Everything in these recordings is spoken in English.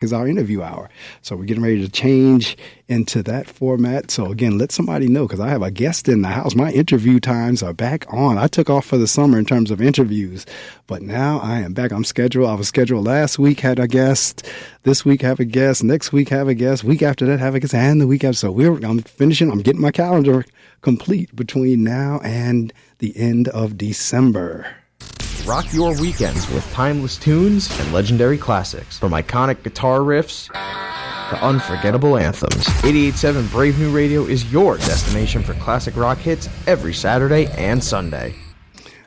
is our interview hour. So we're getting ready to change into that format. So again, let somebody know, because I have a guest in the house. My interview times are back on. I took off for the summer in terms of interviews, but now I am back. I'm scheduled. I was scheduled last week, had a guest. This week have a guest. Next week have a guest. Week after that have a guest. And the week after. So I'm finishing. I'm getting my calendar complete between now and the end of December. Rock your weekends with timeless tunes and legendary classics. From iconic guitar riffs to unforgettable anthems. 88.7 Brave New Radio is your destination for classic rock hits every Saturday and Sunday.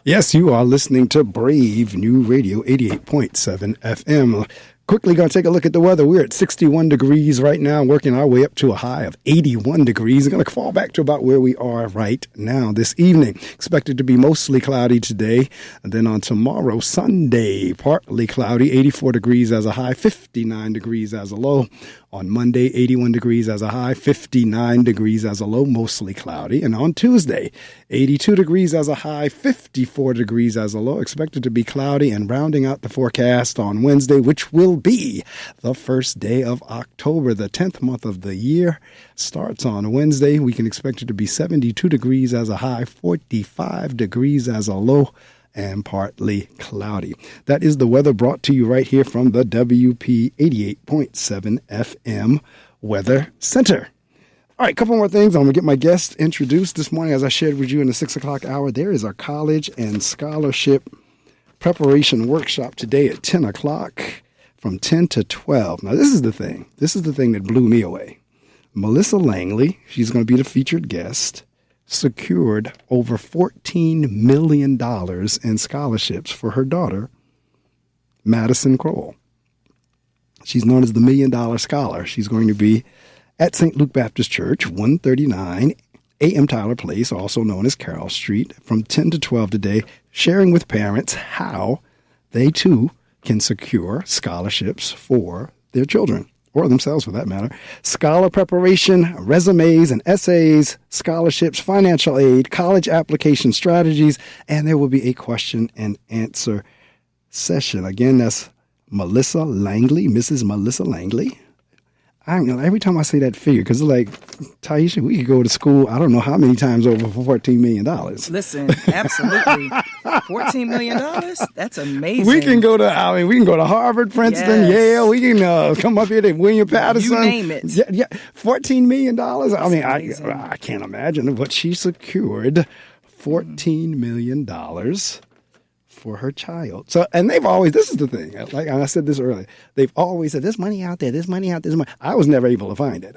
Yes, you are listening to Brave New Radio 88.7 FM. Quickly going to take a look at the weather. We're at 61 degrees right now, working our way up to a high of 81 degrees. We're going to fall back to about where we are right now this evening. Expected to be mostly cloudy today. And then on tomorrow, Sunday, partly cloudy, 84 degrees as a high, 59 degrees as a low. On Monday, 81 degrees as a high, 59 degrees as a low, mostly cloudy. And on Tuesday, 82 degrees as a high, 54 degrees as a low, expected to be cloudy, and rounding out the forecast on Wednesday, which will be the first day of October, the 10th month of the year, starts on Wednesday. We can expect it to be 72 degrees as a high, 45 degrees as a low, and partly cloudy. That is the weather brought to you right here from the WP 88.7 FM Weather Center. All right, a couple more things. I'm going to get my guests introduced this morning. As I shared with you in the 6 o'clock hour, there is our college and scholarship preparation workshop today at 10 o'clock from 10 to 12. Now, this is the thing. This is the thing that blew me away. Melissa Langley, she's going to be the featured guest, secured over $14 million in scholarships for her daughter, Madison Crowell. She's known as the $1 Million Scholar. She's going to be at St. Luke Baptist Church, 139 A.M. Tyler Place, also known as Carroll Street, from 10 to 12 today, sharing with parents how they too can secure scholarships for their children, or themselves for that matter. Scholar preparation, resumes and essays, scholarships, financial aid, college application strategies, and there will be a question and answer session. Again, that's Melissa Langley, Mrs. Melissa Langley. Every time I say that figure, because it's like, Tyeshia, we could go to school, I don't know how many times over for $14 million. Listen, absolutely. $14 million? That's amazing. We can go to Harvard, Princeton, Yes. Yale. We can come up here to William Paterson. You name it. Yeah, $14 million. I can't imagine what she secured. $14 million for her child. So, and they've always, this is the thing, like I said this earlier, they've always said, there's money out there, there's money out there, there's money. I was never able to find it.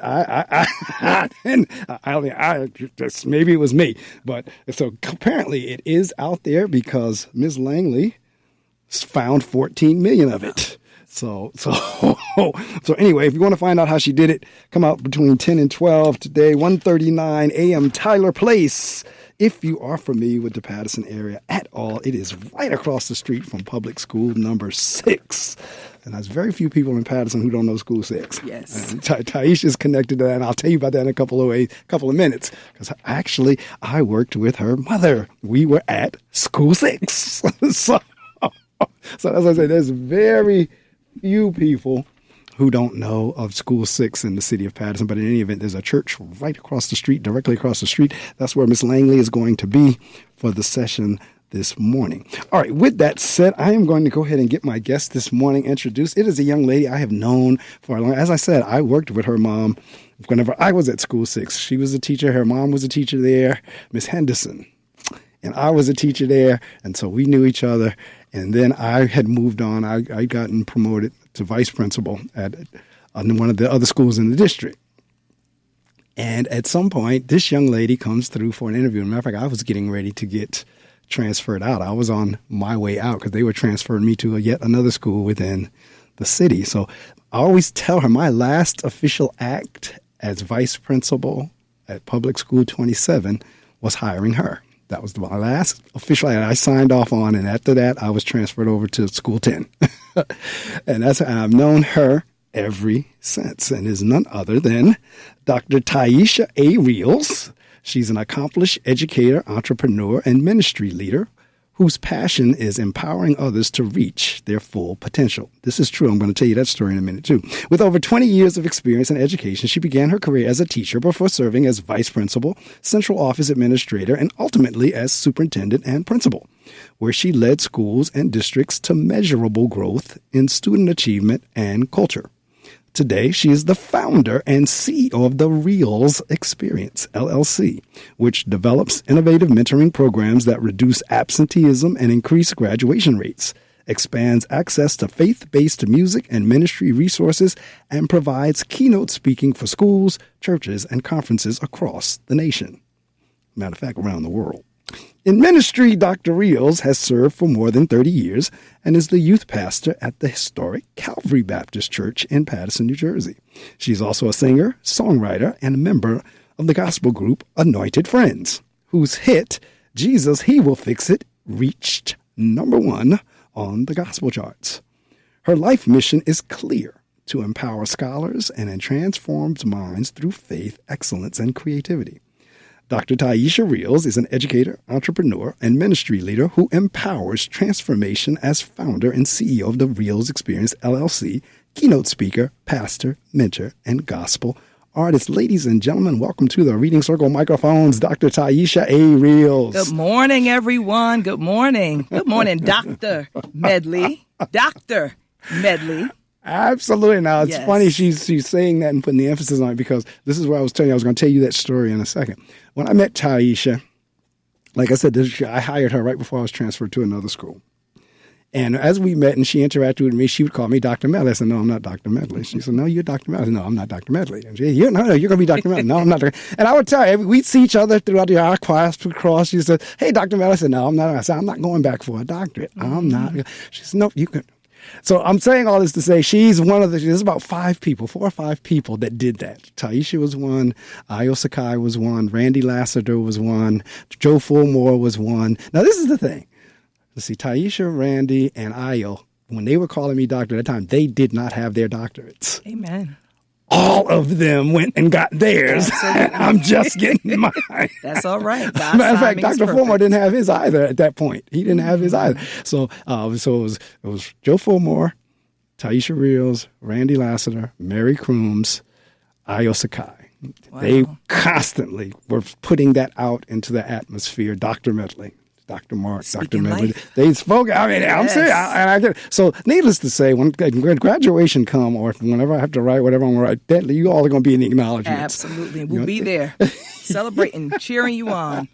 Maybe it was me, but so apparently it is out there because Ms. Langley found 14 million of it. So anyway, if you want to find out how she did it, come out between 10 and 12 today, 139 A.M. Tyler Place. If you are familiar with the Paterson area at all, it is right across the street from public school number 6. And there's very few people in Paterson who don't know school 6. Yes. And Tyeshia is connected to that, and I'll tell you about that in a couple of minutes. Because actually, I worked with her mother. We were at school 6. So as I say, there's very few people who don't know of School 6 in the city of Paterson. But in any event, there's a church right across the street, directly across the street. That's where Miss Langley is going to be for the session this morning. All right, with that said, I am going to go ahead and get my guest this morning introduced. It is a young lady I have known for a long time. As I said, I worked with her mom whenever I was at School 6. She was a teacher. Her mom was a teacher there, Miss Henderson. And I was a teacher there, and so we knew each other. And then I had moved on. I'd gotten promoted to vice principal at one of the other schools in the district. And at some point, this young lady comes through for an interview. As a matter of fact, I was getting ready to get transferred out. I was on my way out because they were transferring me to yet another school within the city. So I always tell her my last official act as vice principal at Public School 27 was hiring her. That was my last official act I signed off on, and after that, I was transferred over to School 10. And I've known her ever since, and is none other than Dr. Tyeshia A. She's an accomplished educator, entrepreneur, and ministry leader whose passion is empowering others to reach their full potential. This is true. I'm going to tell you that story in a minute, too. With over 20 years of experience in education, she began her career as a teacher before serving as vice principal, central office administrator, and ultimately as superintendent and principal, where she led schools and districts to measurable growth in student achievement and culture. Today, she is the founder and CEO of the Reels Experience, LLC, which develops innovative mentoring programs that reduce absenteeism and increase graduation rates, expands access to faith-based music and ministry resources, and provides keynote speaking for schools, churches, and conferences across the nation. Matter of fact, around the world. In ministry, Dr. Reels has served for more than 30 years and is the youth pastor at the Historic Calvary Baptist Church in Paterson, New Jersey. She's also a singer, songwriter, and a member of the gospel group Anointed Friends, whose hit, Jesus, He Will Fix It, reached #1 on the gospel charts. Her life mission is clear: to empower scholars and transform minds through faith, excellence, and creativity. Dr. Tyeshia Reels is an educator, entrepreneur, and ministry leader who empowers transformation as founder and CEO of the Reels Experience, LLC, keynote speaker, pastor, mentor, and gospel artist. Ladies and gentlemen, welcome to the Reading Circle microphones, Dr. Tyeshia A. Reels. Good morning, everyone. Good morning. Good morning, Dr. Medley. Dr. Medley. Absolutely. Now, it's Yes. funny she's saying that and putting the emphasis on it, because this is what I was telling you. I was going to tell you that story in a second. When I met Tyeshia, like I said, I hired her right before I was transferred to another school. And as we met and she interacted with me, she would call me Dr. Medley. I said, no, I'm not Dr. Medley. She said, no, you're Dr. Medley. I said, no, I'm not Dr. Medley. And she said, you're going to be Dr. Medley. No, I'm not. And I would tell her, we'd see each other throughout the hour, class would cross. She said, hey, Dr. Medley. I said, no, I'm not. I said, I'm not going back for a doctorate. I'm not. She said, no, you can. So I'm saying all this to say she's one of there's about 4 or 5 people that did that. Tyeshia was one, Io Sakai was one, Randy Lassiter was one, Joe Fulmore was one. Now, this is the thing. Let's see, Tyeshia, Randy, and Io, when they were calling me doctor at the time, they did not have their doctorates. Amen. All of them went and got theirs. I'm just getting mine. That's all right. Matter of fact, Dr. Fulmore didn't have his either at that point. He didn't have his either. So it was Joe Fulmore, Tyeshia Reels, Randy Lassiter, Mary Crooms, Io Sakai. Wow. They constantly were putting that out into the atmosphere. Dr. Medley, Dr. Mark, Speaking Dr. Medley. life. They spoke. I mean, I'm Yes. serious. I get it. So, needless to say, when graduation come, or whenever I have to write whatever I'm going to write, that you all are going to be in the acknowledgments. Absolutely. We'll be there celebrating, cheering you on.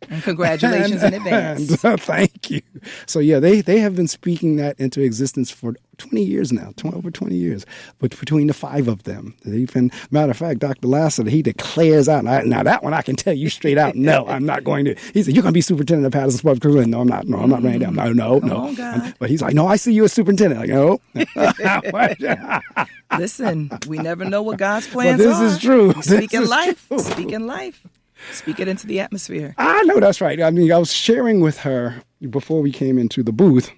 And congratulations in advance. Thank you. So, yeah, they have been speaking that into existence for 20 years now, over 20 years. But between the 5 of them, they've been, matter of fact, Dr. Lassiter, he declares out, now that one I can tell you straight out, no, I'm not going to. He said, you're going to be superintendent of Paterson Public Schools. No, I'm not. No, I'm not Randy. No. Come on, God. But he's like, no, I see you as superintendent. Like, no. Listen, we never know what God's But plans this are. is true. Speaking This is life. true. Speaking life. Speak it into the atmosphere. I know that's right. I mean, I was sharing with her before we came into the booth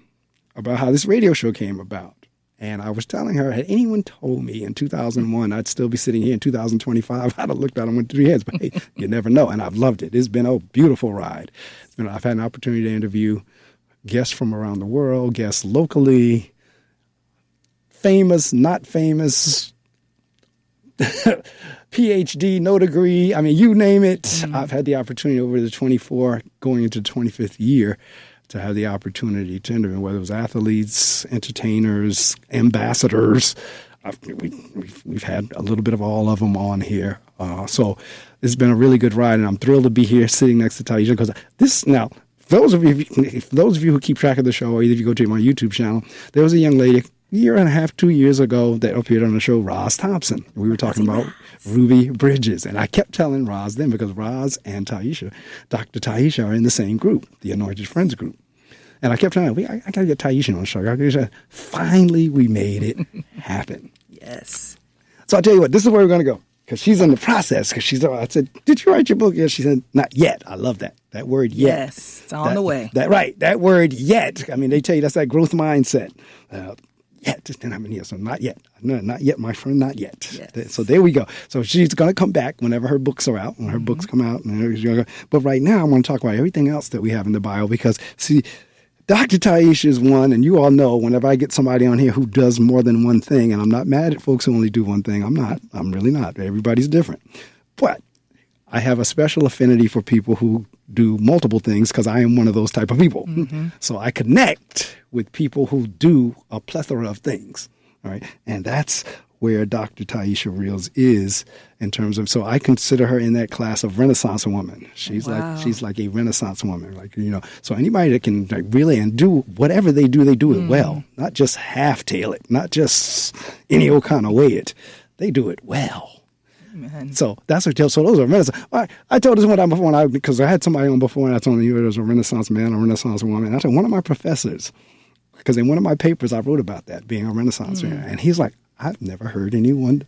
about how this radio show came about. And I was telling her, had anyone told me in 2001 I'd still be sitting here in 2025, I'd have looked at them with 3 heads. But hey, you never know. And I've loved it. It's been a beautiful ride. I've had an opportunity to interview guests from around the world, guests locally, famous, not famous, PhD, no degree. I mean, you name it. I've had the opportunity over the 24, going into the 25th year, to have the opportunity to interview, whether it was athletes, entertainers, ambassadors. We've had a little bit of all of them on here. So it's been a really good ride, and I'm thrilled to be here sitting next to Tyeshia, because this now, those of you who keep track of the show, or either if you go to my YouTube channel, there was a young lady 1.5 years, 2 years ago that appeared on the show, Roz Thompson. We were talking about Ruby Bridges. And I kept telling Roz then, because Roz and Tyeshia, Dr. Tyeshia, are in the same group, the Anointed Friends group. And I kept telling her, I got to get Tyeshia on the show. Finally, we made it happen. Yes. So I'll tell you what, this is where we're going to go, because she's in the process. I said, did you write your book? Yes. She said, not yet. I love that. That word yet. Yes. It's on the way. That word yet. I mean, they tell you that's that growth mindset. yet. Just didn't have any years. So not yet. No, not yet, my friend, not yet. Yes. So there we go. So she's going to come back whenever her books are out, when her books come out. But right now, I want to talk about everything else that we have in the bio because, see, Dr. Tyeshia is one, and you all know whenever I get somebody on here who does more than one thing, and I'm not mad at folks who only do one thing. I'm not. I'm really not. Everybody's different. But I have a special affinity for people who do multiple things because I am one of those type of people. So I connect with people who do a plethora of things. All right. And that's where Dr. Tyeshia Reels is in terms of, so I consider her in that class of Renaissance woman. She's like a Renaissance woman, like, you know, so anybody that can like really and do whatever they do it well, not just half tail it, not just any old kind of way it. They do it well. Man. So that's what. So those are Renaissance. I told this one time before, because I had somebody on before, and I told them there was a Renaissance man, a Renaissance woman. And I told one of my professors, because in one of my papers I wrote about that being a Renaissance man, and he's like, I've never heard anyone.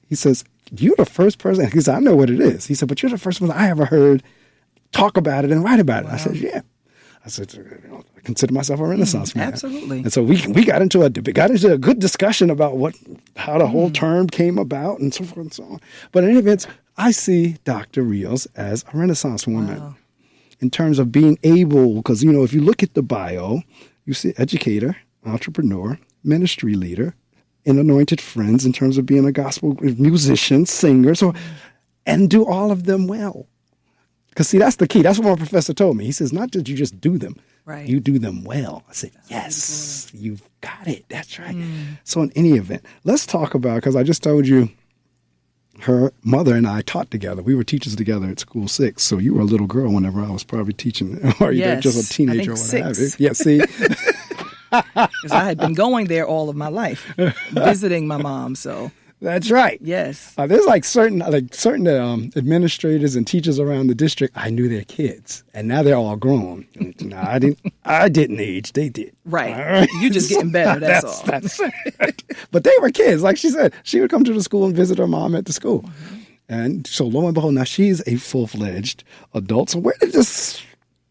He says, you're the first person. He said, I know what it is. He said, but you're the first one I ever heard talk about it and write about it. Wow. I said, yeah. I said, I consider myself a Renaissance man. Absolutely. And so we got into a good discussion about how the whole term came about and so forth and so on. But in any event, I see Dr. Reels as a Renaissance woman in terms of being able, because, you know, if you look at the bio, you see educator, entrepreneur, ministry leader, and Anointed Friends in terms of being a gospel musician, singer, and do all of them well. Because, see, that's the key. That's what my professor told me. He says, not that you just do them, you do them well. I said, yes, you've got it. That's right. So in any event, let's talk about, because I just told you her mother and I taught together. We were teachers together at School 6. So you were a little girl whenever I was probably teaching, or you were just a teenager or what have you. Yeah, see? Because I had been going there all of my life, visiting my mom, so... That's right. Yes. There's certain administrators and teachers around the district. I knew their kids, and now they're all grown. No, I didn't age. They did. Right. Right. You just getting better. That's all. That's but they were kids. Like she said, she would come to the school and visit her mom at the school, and so lo and behold, now she's a full-fledged adult. So where did this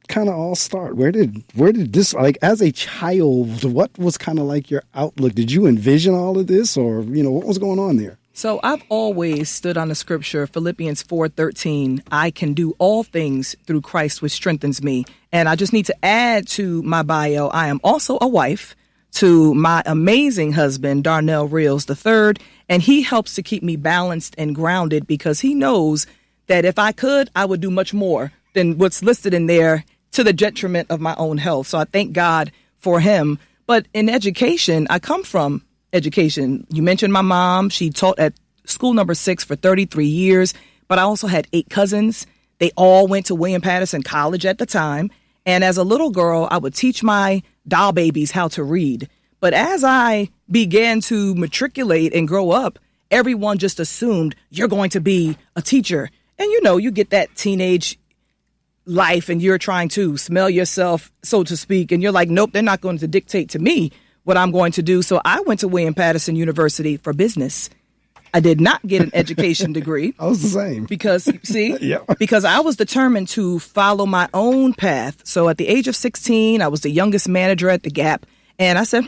kind of all start? Where did this, like, as a child, what was kind of like your outlook? Did you envision all of this, or, you know, what was going on there? So I've always stood on the scripture, Philippians 4:13, I can do all things through Christ which strengthens me. And I just need to add to my bio, I am also a wife to my amazing husband, Darnell Reels III, and he helps to keep me balanced and grounded because he knows that if I could, I would do much more than what's listed in there, to the detriment of my own health. So I thank God for him. But in education, I come from education. You mentioned my mom. She taught at school number 6 for 33 years. But I also had 8 cousins. They all went to William Paterson College at the time. And as a little girl, I would teach my doll babies how to read. But as I began to matriculate and grow up, everyone just assumed you're going to be a teacher. And, you know, you get that teenage life and you're trying to smell yourself, so to speak, and you're like, nope, they're not going to dictate to me what I'm going to do. So I went to William Paterson University for business. I did not get an education degree. I was the same. Because, see, because I was determined to follow my own path. So at the age of 16, I was the youngest manager at the Gap. And I said,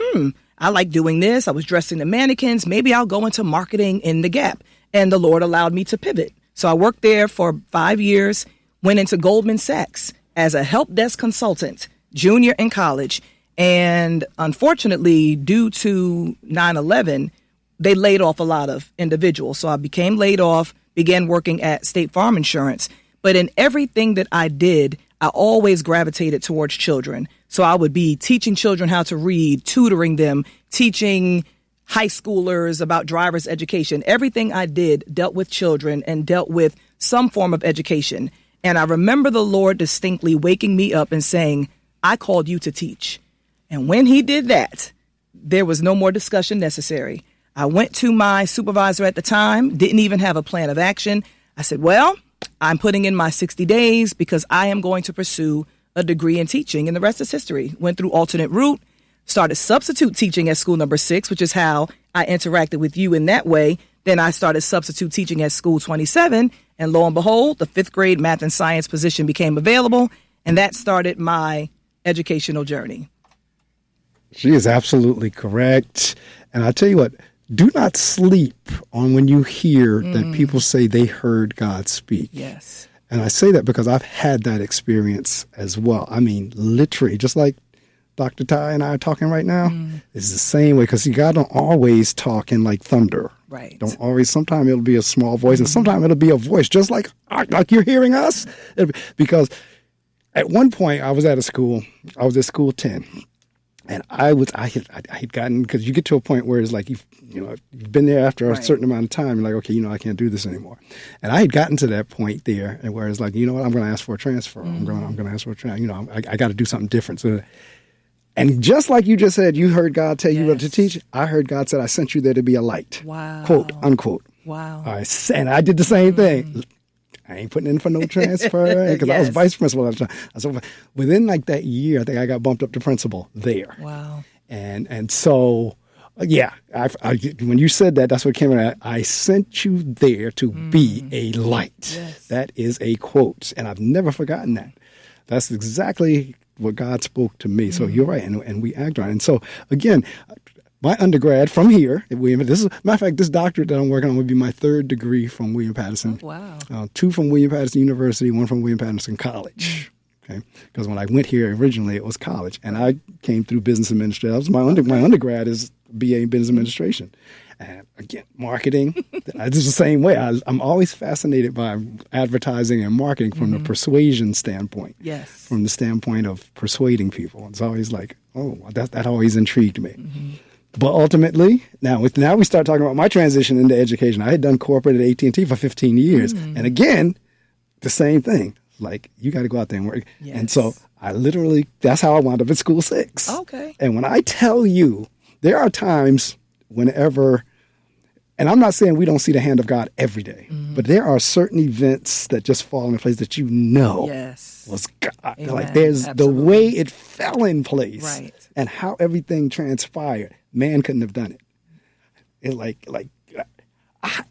I like doing this. I was dressing the mannequins. Maybe I'll go into marketing in the Gap. And the Lord allowed me to pivot. So I worked there for 5 years. Went into Goldman Sachs as a help desk consultant, junior in college. And unfortunately, due to 9/11, they laid off a lot of individuals. So I became laid off, began working at State Farm Insurance. But in everything that I did, I always gravitated towards children. So I would be teaching children how to read, tutoring them, teaching high schoolers about driver's education. Everything I did dealt with children and dealt with some form of education. And I remember the Lord distinctly waking me up and saying, I called you to teach. And when he did that, there was no more discussion necessary. I went to my supervisor at the time, didn't even have a plan of action. I said, well, I'm putting in my 60 days because I am going to pursue a degree in teaching. And the rest is history. Went through alternate route, started substitute teaching at school number 6, which is how I interacted with you in that way. Then I started substitute teaching at school 27. And lo and behold, the 5th grade math and science position became available. And that started my educational journey. She is absolutely correct. And I tell you what, do not sleep on when you hear that people say they heard God speak. Yes. And I say that because I've had that experience as well. I mean, literally, just like Dr. Ty and I are talking right now, it's the same way, because God don't always talk in like thunder. Right. Don't always. Sometimes it'll be a small voice, and sometimes it'll be a voice, just like you're hearing us. Because at one point I was at school 10, and I had gotten, because you get to a point where it's like you've been there after a certain amount of time. You're like, okay, I can't do this anymore. And I had gotten to that point there, and where it's like, you know what, I'm going to ask for a transfer. I'm going to ask for a transfer. I got to do something different. So. And just like you just said, you heard God tell you what to teach. I heard God said, I sent you there to be a light. Wow. Quote, unquote. Wow. And I did the same thing. I ain't putting in for no transfer, because I was vice principal at the time. So within like that year, I think I got bumped up to principal there. Wow. And so, yeah, when you said that, that's what came out. I sent you there to be a light. Yes. That is a quote. And I've never forgotten that. That's exactly what God spoke to me. So you're right, and we act on it. And so, again, my undergrad from here at William, matter of fact, this doctorate that I'm working on would be my third degree from William Paterson. Oh, wow. 2 from William Paterson University, 1 from William Paterson College. Okay, because when I went here originally, it was college, and I came through business administration. My undergrad is BA in business administration. And again, marketing, this is the same way. I'm always fascinated by advertising and marketing from the persuasion standpoint. Yes. From the standpoint of persuading people. It's always like, oh, that always intrigued me. But ultimately, now we start talking about my transition into education. I had done corporate at AT&T for 15 years. And again, the same thing. Like, you got to go out there and work. Yes. And so that's how I wound up at School 6. Okay. And when I tell you, there are times whenever, and I'm not saying we don't see the hand of God every day, but there are certain events that just fall in place that was God. Amen. Like, there's Absolutely. the way it fell in place, Right. and how everything transpired. Man couldn't have done it.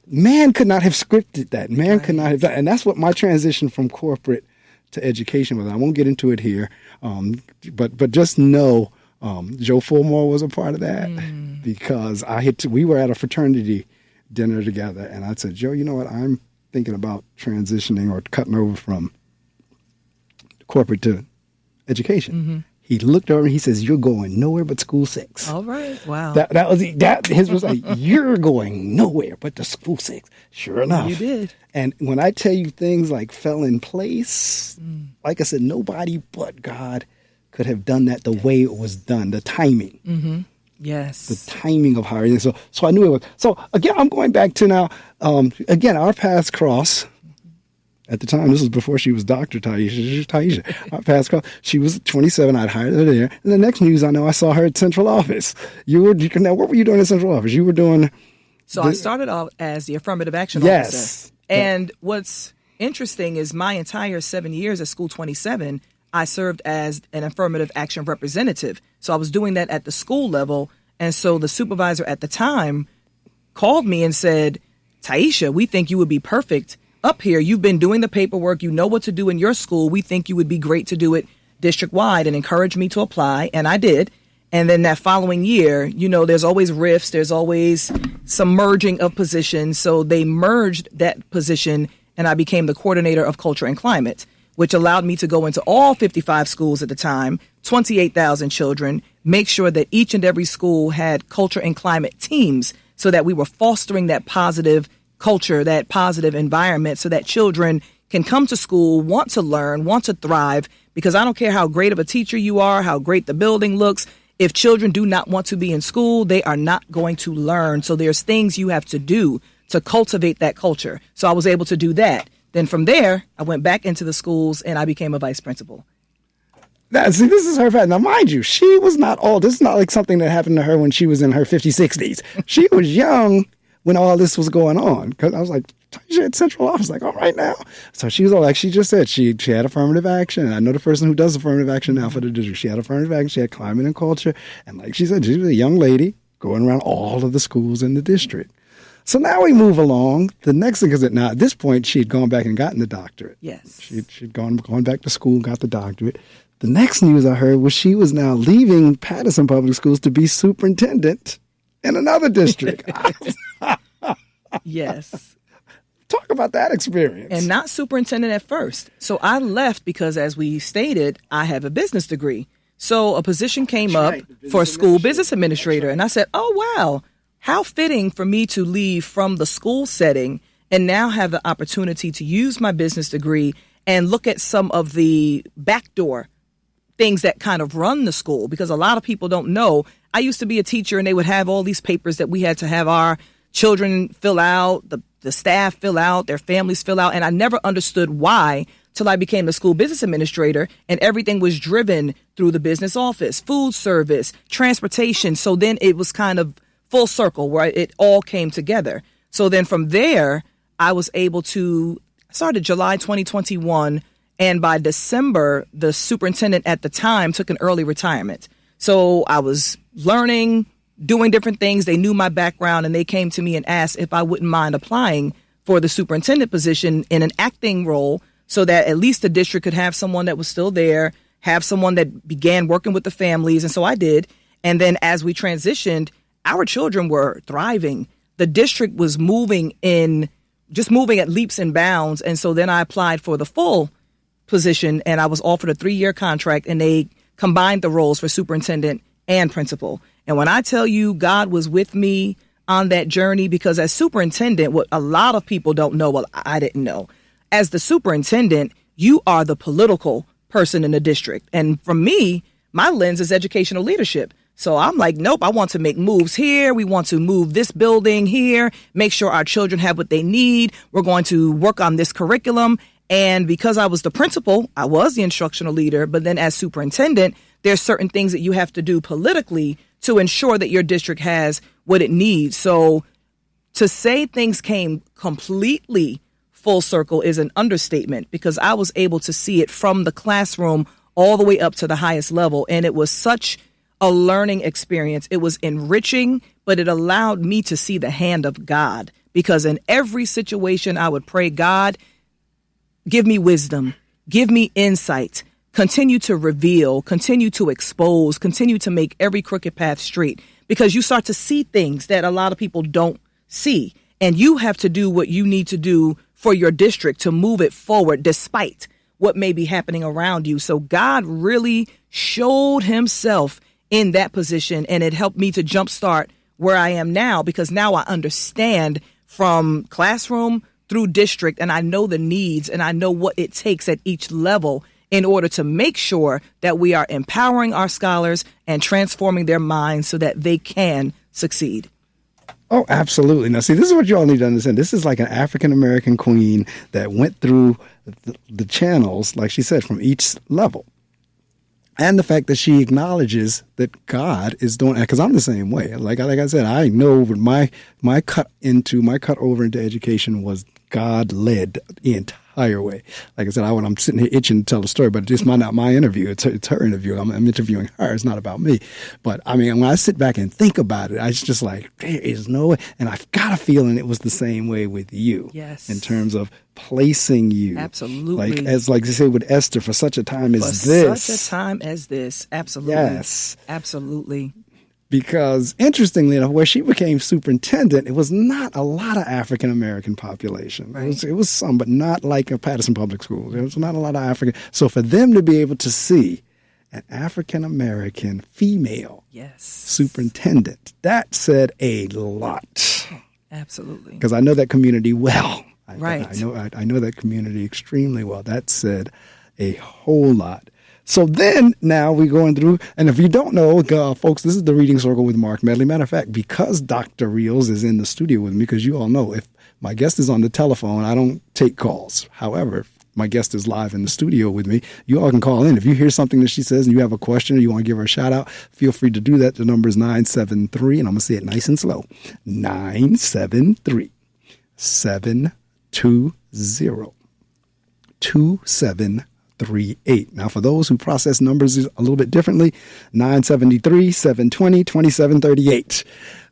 Man could not have scripted that. Man could not have done, and that's what my transition from corporate to education was. I won't get into it here, but just know Joe Fulmore was a part of that, because we were at a fraternity dinner together, and I said, Joe, you know what? I'm thinking about transitioning or cutting over from corporate to education. He looked over and he says, "You're going nowhere but School 6." All right. Wow. His was like, "You're going nowhere but the School 6." Sure enough, You did. And when I tell you things like fell in place, like I said, nobody but God could have done that the way it was done. The timing. Yes. The timing of hiring. So I knew it was. So again, I'm going back to now. Again, our paths cross. At the time, this was before she was Dr. Tyeshia. Our paths crossed. She was 27. I'd hired her there. And the next news I know, I saw her at central office. Now, what were you doing at central office? You were doing. So I started off as the affirmative action officer. And what's interesting is my entire 7 years at School 27, I served as an affirmative action representative. So I was doing that at the school level. And so the supervisor at the time called me and said, Tyeshia, we think you would be perfect up here. You've been doing the paperwork. You know what to do in your school. We think you would be great to do it district-wide, and encouraged me to apply. And I did. And then that following year, there's always rifts. There's always some merging of positions. So they merged that position, and I became the coordinator of culture and climate, which allowed me to go into all 55 schools at the time, 28,000 children, make sure that each and every school had culture and climate teams so that we were fostering that positive culture, that positive environment, so that children can come to school, want to learn, want to thrive, because I don't care how great of a teacher you are, how great the building looks. If children do not want to be in school, they are not going to learn. So there's things you have to do to cultivate that culture. So I was able to do that. Then from there, I went back into the schools and I became a vice principal. See, this is her path. Now, mind you, she was not old. This is not like something that happened to her when she was in her 50s, 60s. She was young when all this was going on. Because I was like, Tyeshia at central office, like, all right now. So she was all like, she just said she had affirmative action. And I know the person who does affirmative action now for the district. She had affirmative action. She had climate and culture. And like she said, she was a young lady going around all of the schools in the district. So now we move along. The next thing is that now at this point, she had gone back and gotten the doctorate. Yes. She'd gone back to school, got the doctorate. The next news I heard was she was now leaving Paterson Public Schools to be superintendent in another district. Yes. Talk about that experience. And not superintendent at first. So I left because, as we stated, I have a business degree. So a position came up for a school business administrator. And I said, oh, wow, how fitting for me to leave from the school setting and now have the opportunity to use my business degree and look at some of the backdoor things that kind of run the school, because a lot of people don't know. I used to be a teacher, and they would have all these papers that we had to have our children fill out, the staff fill out, their families fill out, and I never understood why till I became a school business administrator, and everything was driven through the business office, food service, transportation. So then it was kind of full circle where it all came together. So then from there, I was able to start July 2021. And by December, the superintendent at the time took an early retirement. So I was learning, doing different things. They knew my background, and they came to me and asked if I wouldn't mind applying for the superintendent position in an acting role, so that at least the district could have someone that was still there, have someone that began working with the families. And so I did. And then as we transitioned, our children were thriving. The district was moving at leaps and bounds. And so then I applied for the full position, and I was offered a 3-year contract, and they combined the roles for superintendent and principal. And when I tell you God was with me on that journey, because as superintendent, what a lot of people don't know, well, I didn't know, as the superintendent, you are the political person in the district. And for me, my lens is educational leadership. So I'm like, nope, I want to make moves here. We want to move this building here, make sure our children have what they need. We're going to work on this curriculum. And because I was the principal, I was the instructional leader. But then as superintendent, there's certain things that you have to do politically to ensure that your district has what it needs. So to say things came completely full circle is an understatement, because I was able to see it from the classroom all the way up to the highest level. And it was such a learning experience. It was enriching, but it allowed me to see the hand of God, because in every situation I would pray, God, give me wisdom, give me insight, continue to reveal, continue to expose, continue to make every crooked path straight, because you start to see things that a lot of people don't see. And you have to do what you need to do for your district to move it forward, despite what may be happening around you. So God really showed himself in that position, and it helped me to jumpstart where I am now, because now I understand from classroom through district, and I know the needs, and I know what it takes at each level in order to make sure that we are empowering our scholars and transforming their minds so that they can succeed. Oh, absolutely. Now, see, this is what you all need to understand. This is like an African-American queen that went through the channels, like she said, from each level. And the fact that she acknowledges that God is doing it, because I'm the same way. Like I said, I know my cut over into education was God led the entire way. Like I said, I'm sitting here itching to tell the story, but it's not my interview. It's her interview. I'm interviewing her. It's not about me. But I mean, when I sit back and think about it, I was just like, there is no way. And I've got a feeling it was the same way with you. Yes. In terms of placing you. Absolutely. Like you say with Esther, for such a time as this. For such a time as this. Absolutely. Yes. Absolutely. Because interestingly enough, where she became superintendent, it was not a lot of African-American population. Right. It was some, but not like a Paterson Public Schools. There was not a lot of African. So for them to be able to see an African-American female superintendent, that said a lot. Absolutely. Because I know that community well. Right. I know that community extremely well. That said a whole lot. So then now we're going through, and if you don't know, folks, this is the Reading Circle with Marc Medley. Matter of fact, because Dr. Reels is in the studio with me, because you all know if my guest is on the telephone, I don't take calls. However, if my guest is live in the studio with me, you all can call in. If you hear something that she says and you have a question or you want to give her a shout out, feel free to do that. The number is 973, and I'm going to say it nice and slow, 973 720 2738. Now, for those who process numbers a little bit differently, 973-720-2738.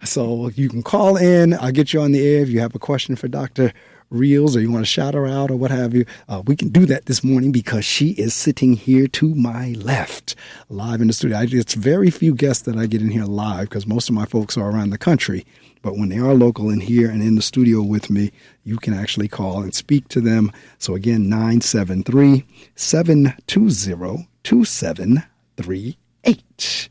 So you can call in. I'll get you on the air if you have a question for Dr. reels or you want to shout her out or what have you, we can do that this morning because she is sitting here to my left, live in the studio. It's very few guests that I get in here live because most of my folks are around the country. But when they are local in here and in the studio with me, you can actually call and speak to them. So again, 973-720-2738.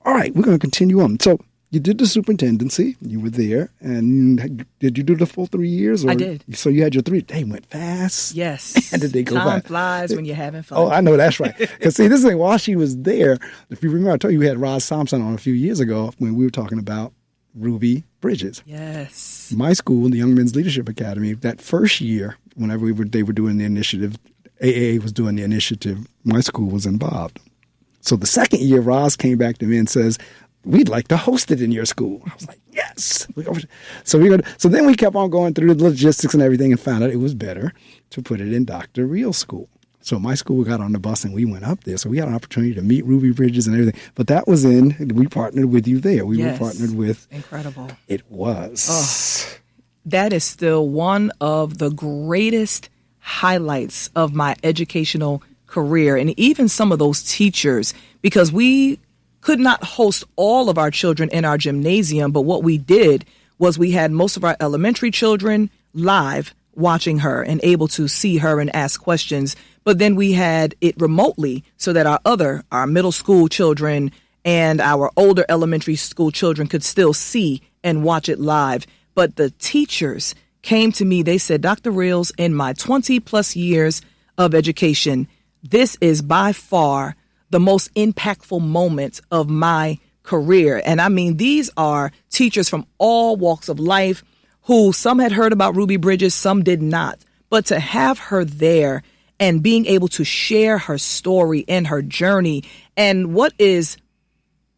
All right, we're going to continue on. So you did the superintendency. You were there. And did you do the full 3 years? Or, I did. So you had your 3. They went fast. Yes. And did they go Time fast? flies when you're having fun. Oh, I know. That's right. Because see, this thing, while she was there, if you remember, I told you we had Roz Thompson on a few years ago when we were talking about Ruby Bridges. Yes. My school, the Young Men's Leadership Academy, that first year, whenever they were doing the initiative, AA was doing the initiative, my school was involved. So the second year, Roz came back to me and says, we'd like to host it in your school. I was like, yes. So then we kept on going through the logistics and everything and found out it was better to put it in Dr. Reel's school. So my school got on the bus and we went up there. So we had an opportunity to meet Ruby Bridges and everything. But that was we partnered with you there. We were partnered with. Incredible. It was. Oh, that is still one of the greatest highlights of my educational career. And even some of those teachers, because we could not host all of our children in our gymnasium. But what we did was we had most of our elementary children live watching her and able to see her and ask questions. But then we had it remotely so that our middle school children and our older elementary school children could still see and watch it live. But the teachers came to me. They said, Dr. Reels, in my 20 plus years of education, this is by far the most impactful moment of my career. And I mean, these are teachers from all walks of life who some had heard about Ruby Bridges, some did not. But to have her there and being able to share her story and her journey. And what is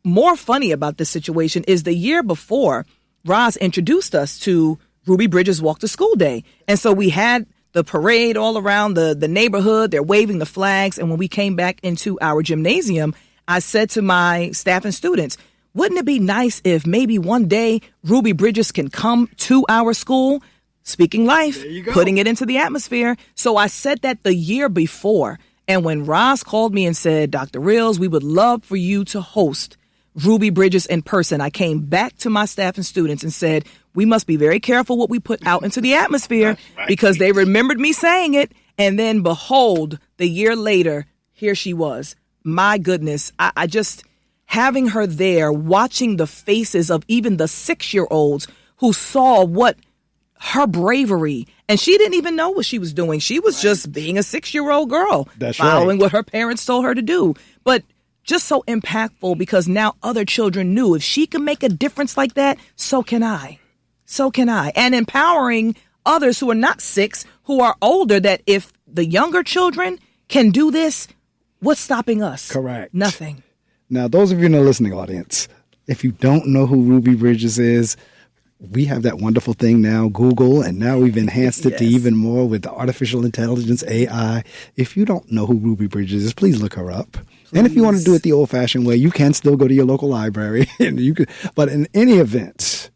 more funny about this situation is the year before, Roz introduced us to Ruby Bridges Walk to School Day. And so we had the parade all around the neighborhood. They're waving the flags. And when we came back into our gymnasium, I said to my staff and students, wouldn't it be nice if maybe one day Ruby Bridges can come to our school? Speaking life, putting it into the atmosphere. So I said that the year before. And when Roz called me and said, Dr. Reels, we would love for you to host Ruby Bridges in person, I came back to my staff and students and said, we must be very careful what we put out into the atmosphere because they remembered me saying it. And then behold, the year later, here she was. My goodness, I just having her there, watching the faces of even the 6-year-olds who saw what her bravery, and she didn't even know what she was doing. She was just being a 6-year-old girl, following what her parents told her to do. But just so impactful because now other children knew if she can make a difference like that, so can I. So can I. And empowering others who are not 6, who are older, that if the younger children can do this, what's stopping us? Correct. Nothing. Now, those of you in the listening audience, if you don't know who Ruby Bridges is, we have that wonderful thing now, Google, and now we've enhanced it to even more with the artificial intelligence, AI. If you don't know who Ruby Bridges is, please look her up. Please. And if you want to do it the old-fashioned way, you can still go to your local library. And you could, but in any event,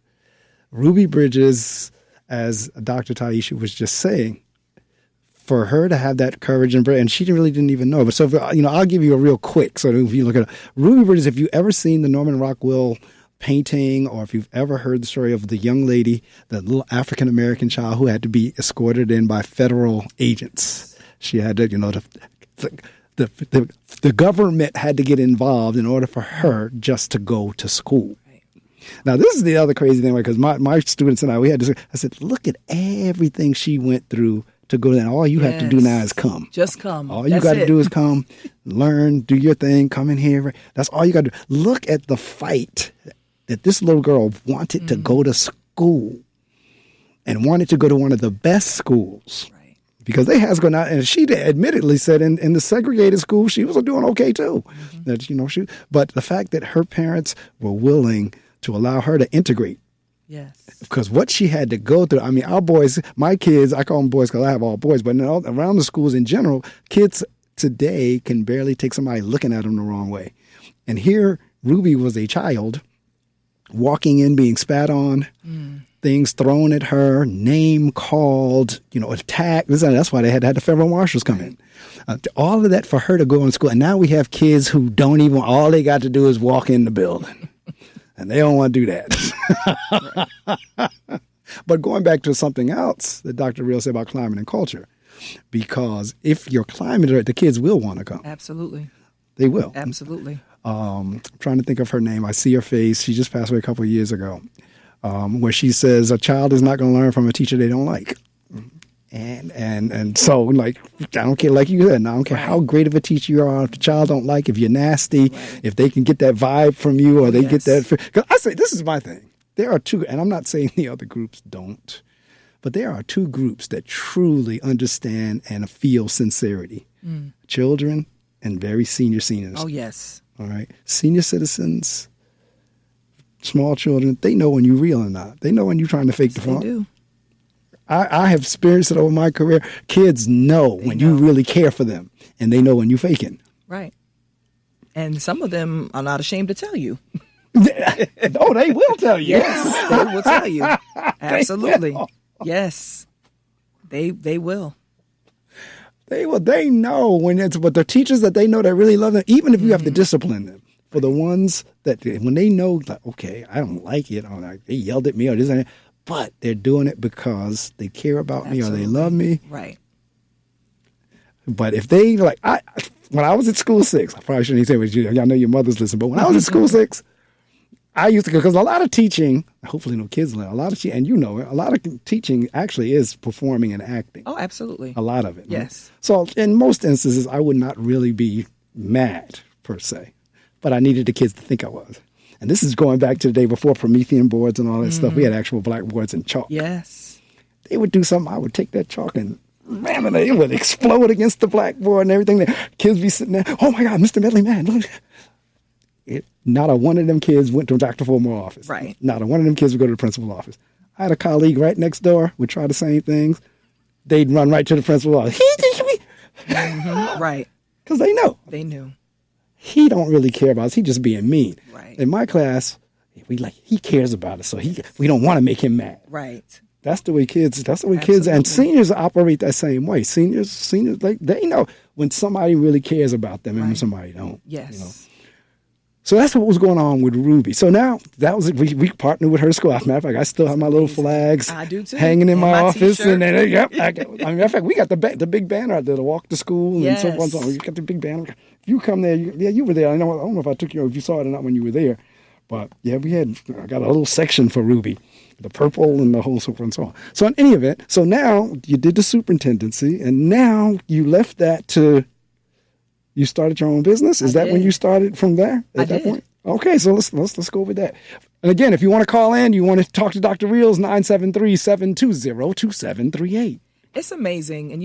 Ruby Bridges, as Dr. Tyeshia was just saying, for her to have that courage and she really didn't even know. But so, I'll give you a real quick. So if you look at Ruby Bridges, if you ever seen the Norman Rockwell painting, or if you've ever heard the story of the young lady, the little African-American child who had to be escorted in by federal agents. She had to, the government had to get involved in order for her just to go to school. Now, this is the other crazy thing, because my students and I said, look at everything she went through to go there. All you have to do now is come. Just come. All you got to do is come, learn, do your thing, come in here. That's all you got to do. Look at the fight that this little girl wanted to go to school and wanted to go to one of the best schools. Right. Because they has gone out, and she admittedly said in the segregated school, she was doing okay too. That, but the fact that her parents were willing to allow her to integrate. Yes. Because what she had to go through, I mean, our boys, my kids, I call them boys because I have all boys, but around the schools in general, kids today can barely take somebody looking at them the wrong way. And here, Ruby was a child walking in, being spat on, things thrown at her, name called, attacked. That's why they had to have the federal marshals come in. All of that for her to go in school. And now we have kids who don't even, all they got to do is walk in the building. And they don't want to do that. But going back to something else that Dr. Real said about climate and culture, because if your climate is right, the kids will want to come. Absolutely. They will. Absolutely. I'm trying to think of her name. I see her face. She just passed away a couple of years ago, where she says a child is not going to learn from a teacher they don't like. And so, like, I don't care, like you said, I don't care how great of a teacher you are, if the child don't like, if you're nasty, if they can get that vibe from you or they get that. Because I say, this is my thing. There are two, and I'm not saying the other groups don't, but there are two groups that truly understand and feel sincerity. Children and very senior seniors. Oh, yes. All right. Senior citizens, small children, they know when you're real or not. They know when you're trying to fake the funk. They do. I have experienced it over my career. Kids know when you really care for them, and they know when you're faking. Right. And some of them are not ashamed to tell you. Oh, they will tell you. Yes, they will tell you. Absolutely. Yes, they will. They know when it's, but the teachers that they know that really love them, even if you have to discipline them, for the ones that when they know, like, okay, I don't like it, or like, they yelled at me, or this and that, but they're doing it because they care about me or they love me. Right. But if they, like, when I was at school 6, I probably shouldn't say what you, I know your mother's listening, but when I was at school 6, I used to go, because a lot of teaching, hopefully no kids learn, a lot of teaching, and a lot of teaching actually is performing and acting. Oh, absolutely. A lot of it. Yes. Right? So in most instances, I would not really be mad, per se, but I needed the kids to think I was. And this is going back to the day before Promethean boards and all that stuff. We had actual blackboards and chalk. Yes. They would do something, I would take that chalk and ram it, it would explode against the blackboard and everything. The kids be sitting there, oh my God, Mr. Medley, man, look. Not a one of them kids went to Dr. Fulmer's office. Right. Not a one of them kids would go to the principal's office. I had a colleague right next door, would try the same things. They'd run right to the principal's office. He did me. Right. Because they know. They knew. He don't really care about us. He just being mean. Right. In my class, he cares about us, so we don't want to make him mad. Right. That's the way kids. Absolutely. Kids and seniors operate that same way. Seniors, they know when somebody really cares about them and when somebody don't. Yes. So that's what was going on with Ruby. So now that was we partnered with her school. As a matter of fact, I still have my little flags hanging in my office. T-shirt. And then, matter of fact, we got the big banner out there to walk to school and so on. So we got the big banner. If you come there, you were there. I don't know if I took you, if you saw it or not when you were there. But yeah, I got a little section for Ruby, the purple and the whole so forth and so on. So in any event, so now you did the superintendency, and now you left that to. You started your own business? Is that when you started from there at that point? Okay, so let's go with that. And again, if you want to call in, you want to talk to Dr. Reels, 973-720-2738. It's amazing. And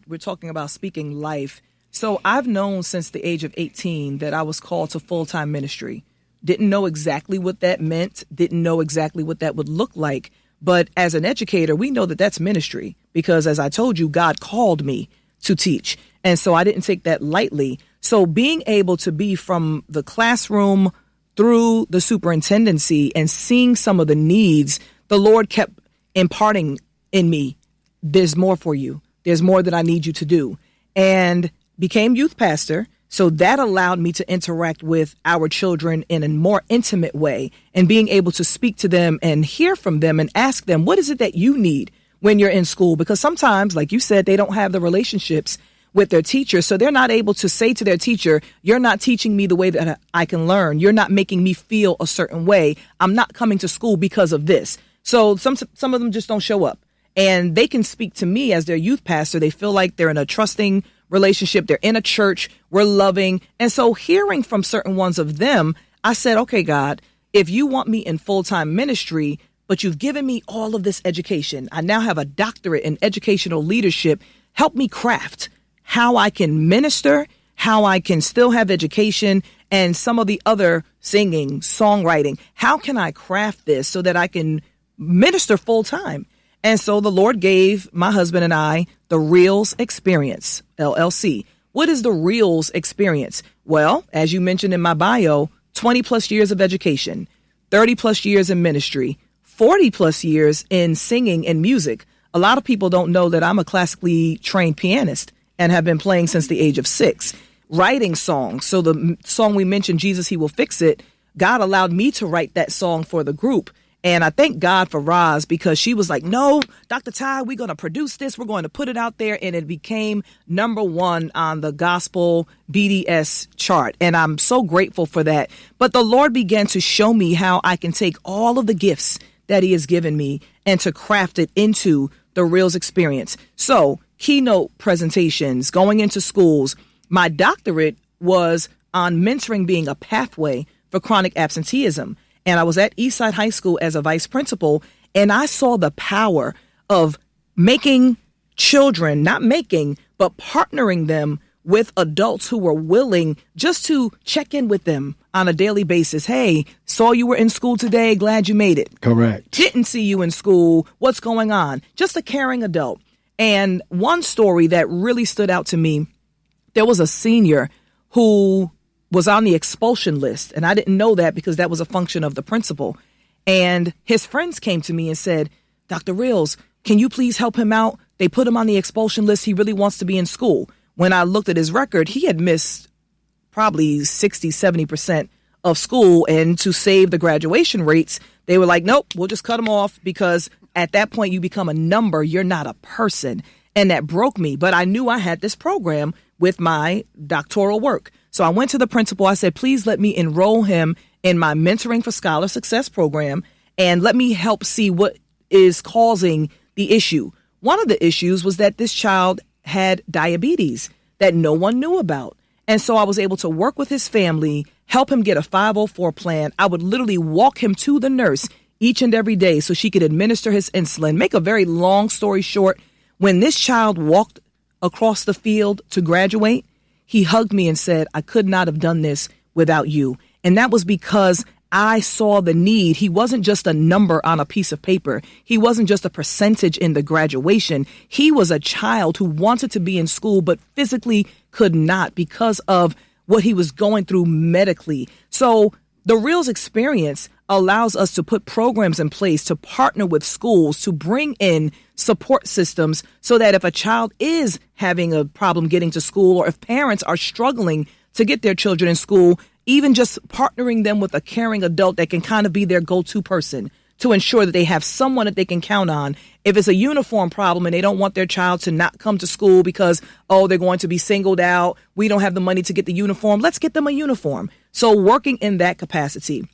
we're talking about speaking life. So I've known since the age of 18 that I was called to full-time ministry. Didn't know exactly what that meant. Didn't know exactly what that would look like. But as an educator, we know that that's ministry because, as I told you, God called me to teach. And so I didn't take that lightly. So being able to be from the classroom through the superintendency and seeing some of the needs, the Lord kept imparting in me, there's more for you. There's more that I need you to do. And became youth pastor. So that allowed me to interact with our children in a more intimate way and being able to speak to them and hear from them and ask them, what is it that you need when you're in school? Because sometimes, like you said, they don't have the relationships with their teacher. So they're not able to say to their teacher, you're not teaching me the way that I can learn. You're not making me feel a certain way. I'm not coming to school because of this. So some of them just don't show up. And they can speak to me as their youth pastor. They feel like they're in a trusting relationship. They're in a church. We're loving. And so hearing from certain ones of them, I said, okay, God, if you want me in full-time ministry, but you've given me all of this education, I now have a doctorate in educational leadership. Help me craft how I can minister, how I can still have education, and some of the other singing, songwriting. How can I craft this so that I can minister full time? And so the Lord gave my husband and I the Reels Experience, LLC. What is the Reels Experience? Well, as you mentioned in my bio, 20 plus years of education, 30 plus years in ministry, 40 plus years in singing and music. A lot of people don't know that I'm a classically trained pianist and have been playing since the age of 6, writing songs. So the song we mentioned, Jesus, He Will Fix It, God allowed me to write that song for the group. And I thank God for Roz, because she was like, no, Dr. Ty, we're going to produce this. We're going to put it out there. And it became #1 on the gospel BDS chart. And I'm so grateful for that. But the Lord began to show me how I can take all of the gifts that He has given me and to craft it into the Reels experience. So keynote presentations, going into schools. My doctorate was on mentoring being a pathway for chronic absenteeism. And I was at Eastside High School as a vice principal, and I saw the power of making children, not making, but partnering them with adults who were willing just to check in with them on a daily basis. Hey, saw you were in school today. Glad you made it. Correct. Didn't see you in school. What's going on? Just a caring adult. And one story that really stood out to me, there was a senior who was on the expulsion list. And I didn't know that because that was a function of the principal. And his friends came to me and said, Dr. Reels, can you please help him out? They put him on the expulsion list. He really wants to be in school. When I looked at his record, he had missed probably 60, 70% of school. And to save the graduation rates, they were like, nope, we'll just cut him off, because at that point you become a number. You're not a person. And that broke me. But I knew I had this program with my doctoral work. So I went to the principal. I said, please let me enroll him in my Mentoring for Scholar Success program, and let me help see what is causing the issue. One of the issues was that this child had diabetes that no one knew about. And so I was able to work with his family, help him get a 504 plan. I would literally walk him to the nurse each and every day so she could administer his insulin. Make a very long story short, when this child walked across the field to graduate, he hugged me and said, I could not have done this without you. And that was because I saw the need. He wasn't just a number on a piece of paper. He wasn't just a percentage in the graduation. He was a child who wanted to be in school, but physically could not because of what he was going through medically. So the Reels experience allows us to put programs in place to partner with schools to bring in support systems so that if a child is having a problem getting to school, or if parents are struggling to get their children in school, even just partnering them with a caring adult that can kind of be their go-to person to ensure that they have someone that they can count on. If it's a uniform problem and they don't want their child to not come to school because, oh, they're going to be singled out, we don't have the money to get the uniform, let's get them a uniform. So working in that capacity.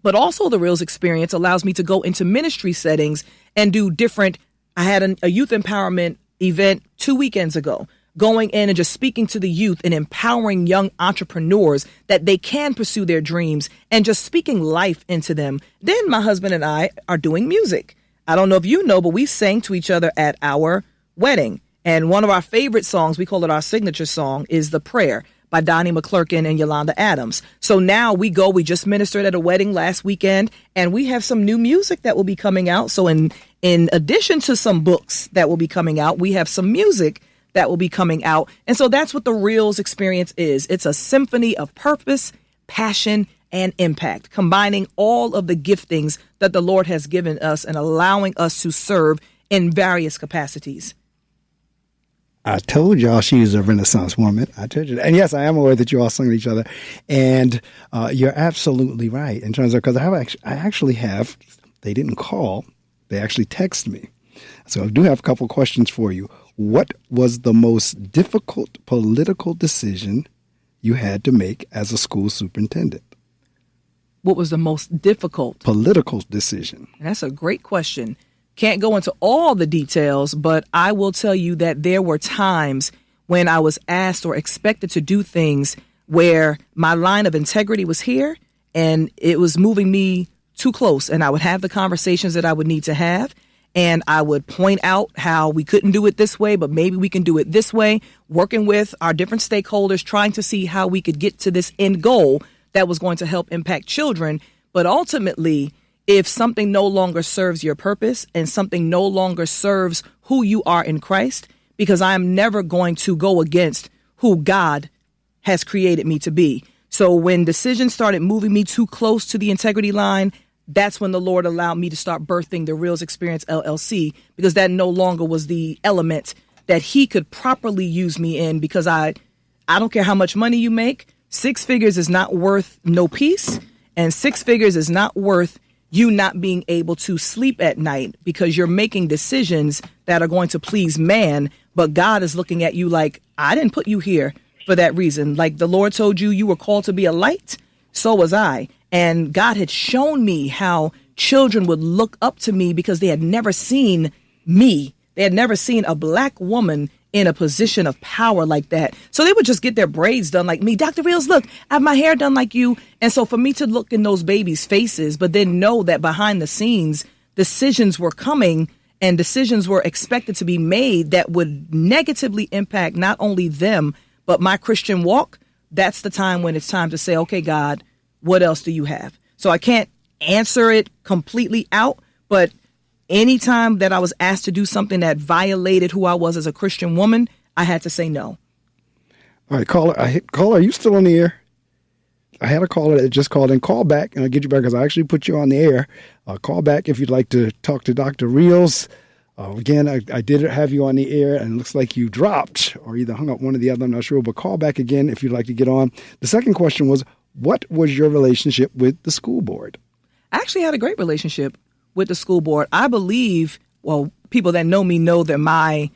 But also the Reels experience allows me to go into ministry settings and do different. I had a youth empowerment event 2 weekends ago, going in and just speaking to the youth and empowering young entrepreneurs that they can pursue their dreams and just speaking life into them. Then my husband and I are doing music. I don't know if you know, but we sang to each other at our wedding. And one of our favorite songs, we call it our signature song, is The Prayer by Donnie McClurkin and Yolanda Adams. So now we just ministered at a wedding last weekend, and we have some new music that will be coming out. So in addition to some books that will be coming out, we have some music that will be coming out. And so that's what the Reels experience is. It's a symphony of purpose, passion, and impact, combining all of the giftings that the Lord has given us and allowing us to serve in various capacities. I told y'all she is a Renaissance woman. I told you that. And yes, I am aware that you all sung to each other. And you're absolutely right in terms of, because I actually have, they didn't call, they actually text me. So I do have a couple questions for you. What was the most difficult political decision you had to make as a school superintendent? What was the most difficult political decision? That's a great question. Can't go into all the details, but I will tell you that there were times when I was asked or expected to do things where my line of integrity was here and it was moving me too close. And I would have the conversations that I would need to have. And I would point out how we couldn't do it this way, but maybe we can do it this way, working with our different stakeholders, trying to see how we could get to this end goal that was going to help impact children. But ultimately, if something no longer serves your purpose and something no longer serves who you are in Christ, because I am never going to go against who God has created me to be. So when decisions started moving me too close to the integrity line, that's when the Lord allowed me to start birthing the Reels Experience LLC, because that no longer was the element that he could properly use me in, because I don't care how much money you make. 6 figures is not worth no peace, and 6 figures is not worth you not being able to sleep at night because you're making decisions that are going to please man, but God is looking at you like, I didn't put you here for that reason. Like the Lord told you were called to be a light, so was I. And God had shown me how children would look up to me because they had never seen me. They had never seen a black woman in a position of power like that. So they would just get their braids done like me. Dr. Reels, look, I have my hair done like you. And so for me to look in those babies' faces, but then know that behind the scenes, decisions were coming and decisions were expected to be made that would negatively impact not only them, but my Christian walk, that's the time when it's time to say, okay, God, what else do you have? So I can't answer it completely out, but anytime that I was asked to do something that violated who I was as a Christian woman, I had to say no. All right, caller, are you still on the air? I had a caller that just called in. Call back, and I'll get you back because I actually put you on the air. Call back if you'd like to talk to Dr. Reels. Again, I did have you on the air, and it looks like you dropped or either hung up, one or the other. I'm not sure, but call back again if you'd like to get on. The second question was, what was your relationship with the school board? I actually had a great relationship with the school board. I believe, well, people that know me know that my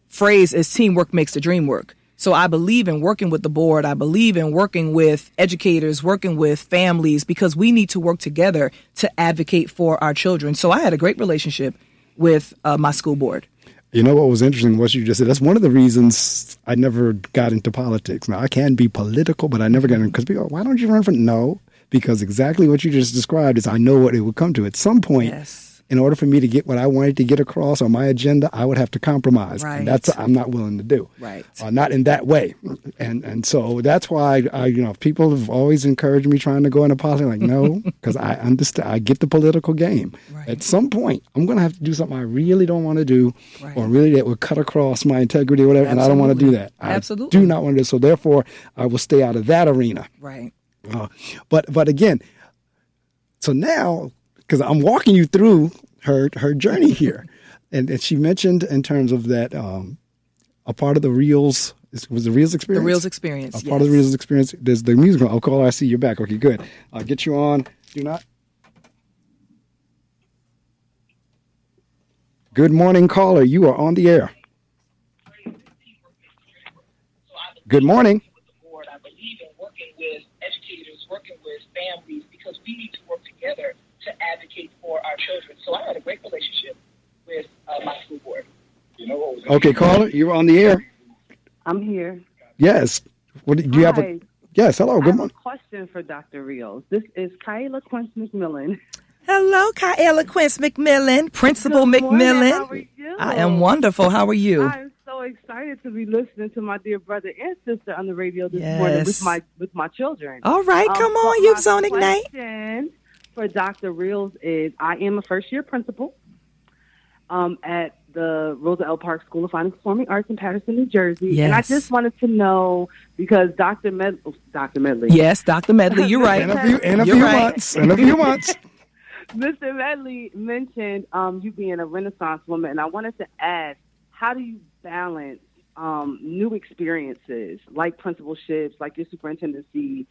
phrase is teamwork makes the dream work. So I believe in working with the board. I believe in working with educators, working with families, because we need to work together to advocate for our children. So I had a great relationship with my school board. You know what was interesting, what you just said, that's one of the reasons I never got into politics. Now, I can be political, but I never got in, because people go, why don't you run for, no, because exactly what you just described is I know what it would come to. At some point, yes, in order for me to get what I wanted to get across on my agenda, I would have to compromise. Right. And that's I'm not willing to do. Right. Not in that way. And so that's why people have always encouraged me trying to go into politics. Like, no, because I understand, I get the political game. Right. At some point, I'm going to have to do something I really don't want to do, right, or really that would cut across my integrity or whatever. Absolutely. And I don't want to do that. Absolutely. I do not want to do it. So therefore, I will stay out of that arena. Right. But again, so now, because I'm walking you through her journey here, and she mentioned in terms of that a part of the Reels was the Reels experience. The Reels experience. A part of the Reels experience. There's the musical. I'll call. I see you're back. Okay, good. I'll get you on. Do not. Good morning, caller. You are on the air. Good morning. I believe in working with educators, working with families, because we need to work together to advocate for our children. So I had a great relationship with my school board. Okay, caller, you're on the air. I'm here. Yes. What do you have? Yes. Hello. Good morning. I have a question for Dr. Reels. This is Kyla Quince McMillan. Hello, Kyla Quince McMillan, Principal Good morning. McMillan. How are you? I am wonderful. How are you? I'm so excited to be listening to my dear brother and sister on the radio this Yes. morning with my children. All right, come on, Youth Zone Ignite. My question for Dr. Reels is, I am a first-year principal at the Rosa L. Park School of Fine and Performing Arts in Paterson, New Jersey. Yes. And I just wanted to know, because Dr. Medley. Yes, Dr. Medley, you're right. In a You're few right. months. In a few months. Mr. Medley mentioned you being a Renaissance woman, and I wanted to ask, how do you balance new experiences like principalships, like your superintendency,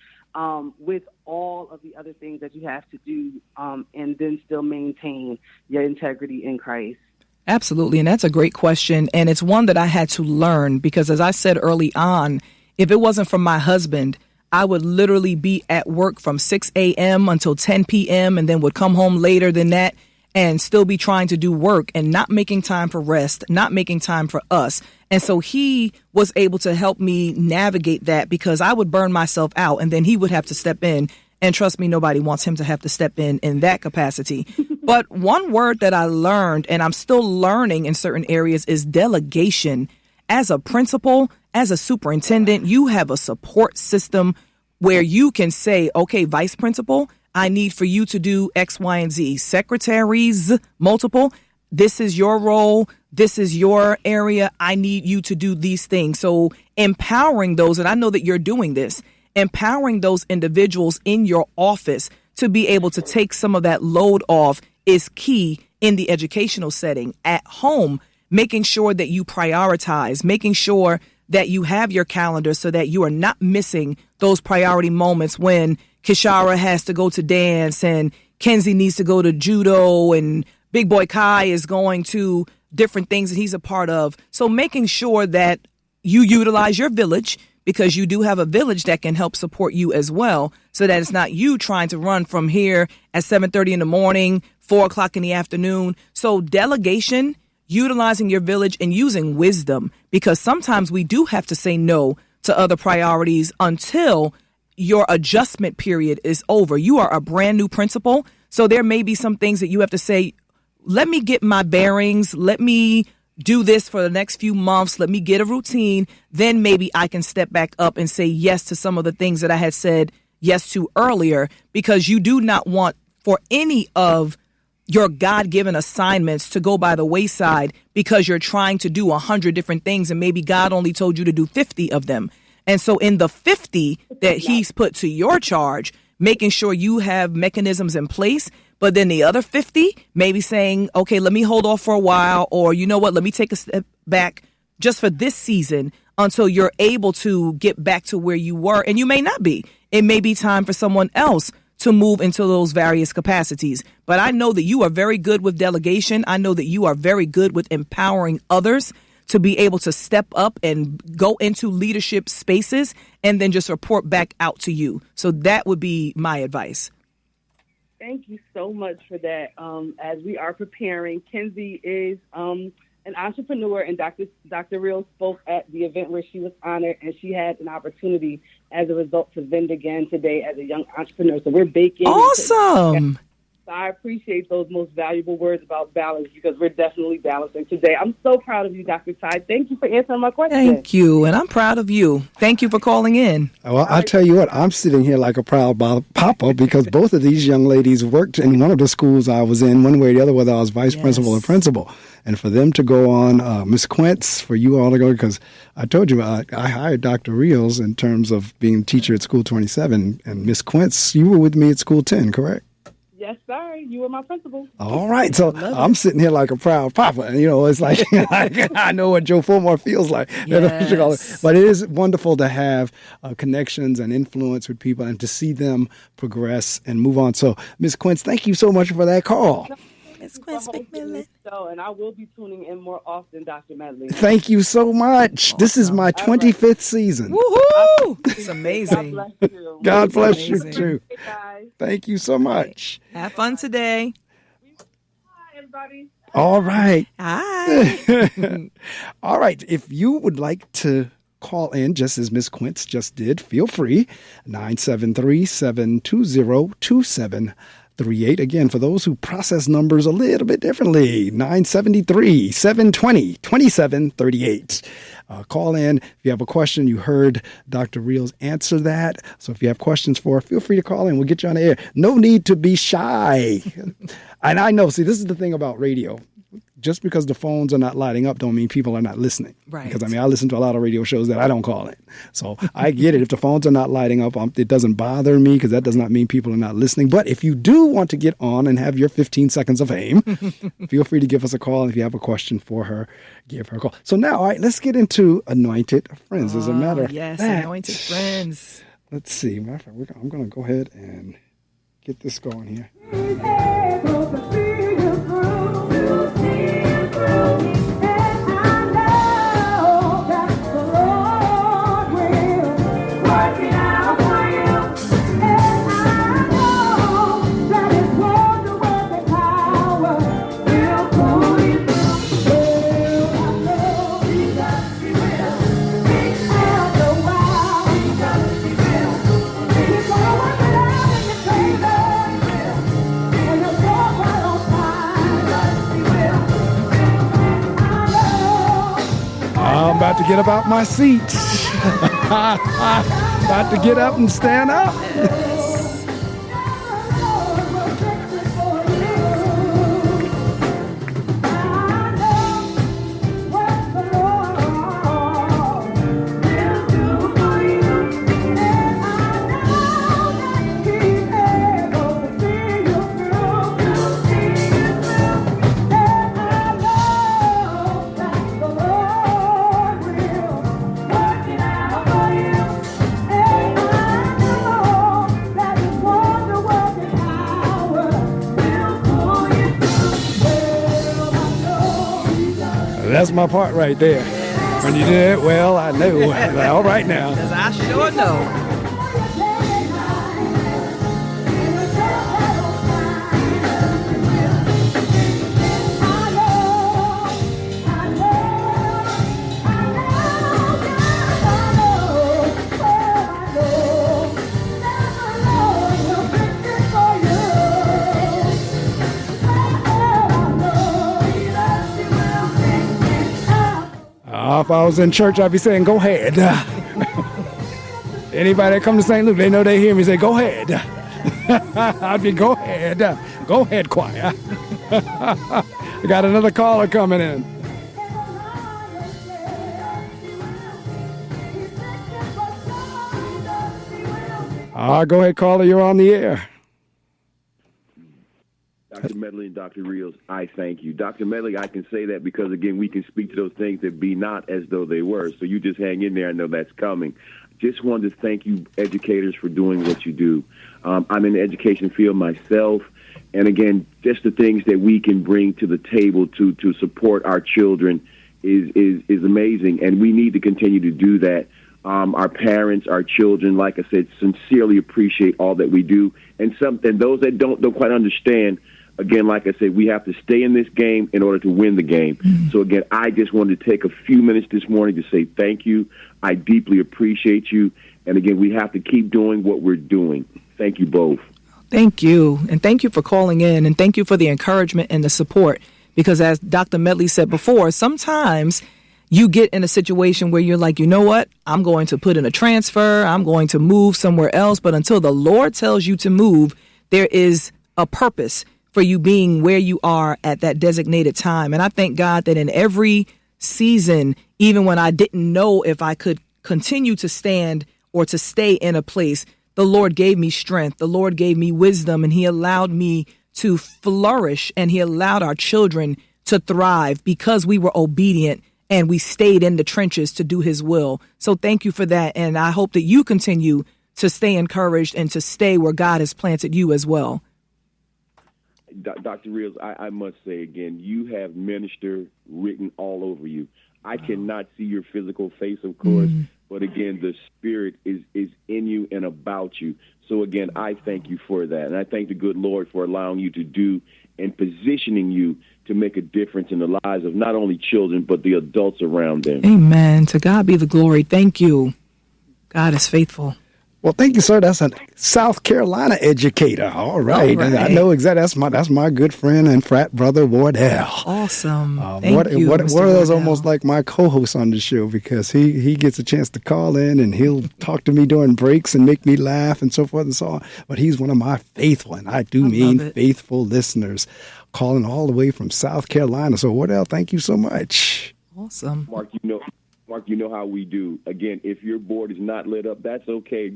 with all of the other things that you have to do, and then still maintain your integrity in Christ? Absolutely. And that's a great question. And it's one that I had to learn because, as I said early on, if it wasn't for my husband, I would literally be at work from 6 a.m. until 10 p.m. and then would come home later than that and still be trying to do work and not making time for rest, not making time for us. And so he was able to help me navigate that, because I would burn myself out and then he would have to step in. And trust me, nobody wants him to have to step in that capacity. But one word that I learned, and I'm still learning in certain areas, is delegation. As a principal, as a superintendent, you have a support system where you can say, okay, vice principal, I need for you to do X, Y, and Z. Secretaries, multiple, this is your role. This is your area. I need you to do these things. So empowering those, and I know that you're doing this, empowering those individuals in your office to be able to take some of that load off is key in the educational setting. At home, making sure that you prioritize, making sure that you have your calendar so that you are not missing those priority moments when Kishara has to go to dance and Kenzie needs to go to judo and Big Boy Kai is going to different things that he's a part of. So making sure that you utilize your village, because you do have a village that can help support you as well, so that it's not you trying to run from here at 7:30 in the morning, 4 o'clock in the afternoon. So delegation, utilizing your village and using wisdom, because sometimes we do have to say no to other priorities until your adjustment period is over. You are a brand new principal, so there may be some things that you have to say, let me get my bearings, let me do this for the next few months, let me get a routine, then maybe I can step back up and say yes to some of the things that I had said yes to earlier, because you do not want for any of your God-given assignments to go by the wayside because you're trying to do 100 different things and maybe God only told you to do 50 of them. And so in the 50 that he's put to your charge, making sure you have mechanisms in place, but then the other 50, maybe saying, okay, let me hold off for a while, or you know what, let me take a step back just for this season until you're able to get back to where you were. And you may not be. It may be time for someone else to move into those various capacities. But I know that you are very good with delegation. I know that you are very good with empowering others to be able to step up and go into leadership spaces and then just report back out to you. So that would be my advice. Thank you so much for that. As we are preparing, Kenzie is an entrepreneur, and Dr. Real spoke at the event where she was honored, and she had an opportunity as a result to vend again today as a young entrepreneur. So we're baking. Awesome. I appreciate those most valuable words about balance, because we're definitely balancing today. I'm so proud of you, Dr. Ty. Thank you for answering my question. Thank you, and I'm proud of you. Thank you for calling in. Well, I tell you what, I'm sitting here like a proud papa, because both of these young ladies worked in one of the schools I was in, one way or the other, whether I was vice principal or principal. And for them to go on, Ms. Quintz, for you all to go, because I told you I hired Dr. Reels in terms of being a teacher at School 27, and Ms. Quintz, you were with me at School 10, correct? Yes, sir. You were my principal. All right. So I'm sitting here like a proud papa. And, you know, it's like, I know what Joe Fulmore feels like. Yes. But it is wonderful to have connections and influence with people and to see them progress and move on. So, Ms. Quintz, thank you so much for that call. Ms. Quintz McMillan. And I will be tuning in more often, Dr. Medley. Thank you so much. Awesome. This is my 25th season. Woohoo! It's amazing. God bless you. God bless you, too. Hey, guys. Thank you so much. Have fun today. Hi, everybody. All right. Hi. All right. If you would like to call in, just as Ms. Quintz just did, feel free. 973-720-2738. Again, for those who process numbers a little bit differently, 973-720-2738. Call in. If you have a question, you heard Dr. Reels answer that. So if you have questions for her, feel free to call in. We'll get you on the air. No need to be shy. And I know, see, this is the thing about radio. Just because the phones are not lighting up don't mean people are not listening. Right. Because, I mean, I listen to a lot of radio shows that I don't call in. So I get it. If the phones are not lighting up, it doesn't bother me, because that does not mean people are not listening. But if you do want to get on and have your 15 seconds of fame, feel free to give us a call. And if you have a question for her, give her a call. So now, all right, let's get into Anointed Friends. As a matter of yes, fact, Anointed Friends. Let's see. Matter of fact, I'm going to go ahead and get this going here. I'm about to get up out my seat. About to get up and stand up. That's my part right there. When you do it, well, I know. All right now. Because I sure know. If I was in church, I'd be saying, go ahead. Anybody that come to St. Luke, they know they hear me say, go ahead. I'd be, go ahead. Go ahead, choir. We got another caller coming in. Go ahead, caller. You're on the air. Dr. Medley and Dr. Reels, I thank you. Dr. Medley, I can say that because, again, we can speak to those things that be not as though they were. So you just hang in there. I know that's coming. Just wanted to thank you, educators, for doing what you do. I'm in the education field myself. And, again, just the things that we can bring to the table to support our children is amazing. And we need to continue to do that. Our parents, our children, like I said, sincerely appreciate all that we do. And those that don't quite understand, again, like I said, we have to stay in this game in order to win the game. Mm-hmm. So, again, I just wanted to take a few minutes this morning to say thank you. I deeply appreciate you. And, again, we have to keep doing what we're doing. Thank you both. Thank you. And thank you for calling in. And thank you for the encouragement and the support. Because as Dr. Medley said before, sometimes you get in a situation where you're like, you know what? I'm going to put in a transfer. I'm going to move somewhere else. But until the Lord tells you to move, there is a purpose for you being where you are at that designated time. And I thank God that in every season, even when I didn't know if I could continue to stand or to stay in a place, the Lord gave me strength. The Lord gave me wisdom, and he allowed me to flourish, and he allowed our children to thrive because we were obedient and we stayed in the trenches to do his will. So thank you for that. And I hope that you continue to stay encouraged and to stay where God has planted you as well. Dr. Reels, I must say again, you have minister written all over you. I cannot see your physical face, of course, but again, the spirit is in you and about you. So again, I thank you for that. And I thank the good Lord for allowing you to do and positioning you to make a difference in the lives of not only children, but the adults around them. Amen. To God be the glory. Thank you. God is faithful. Well, thank you, sir. That's a South Carolina educator. All right. I know exactly. That's my good friend and frat brother, Wardell. Awesome. Thank you, Mr. Wardell's Wardell. almost like my co-host on the show because he gets a chance to call in and he'll talk to me during breaks and make me laugh and so forth and so on. But he's one of my faithful, and I mean faithful listeners, calling all the way from South Carolina. So, Wardell, thank you so much. Awesome. Mark, you know how we do. Again, if your board is not lit up, that's okay.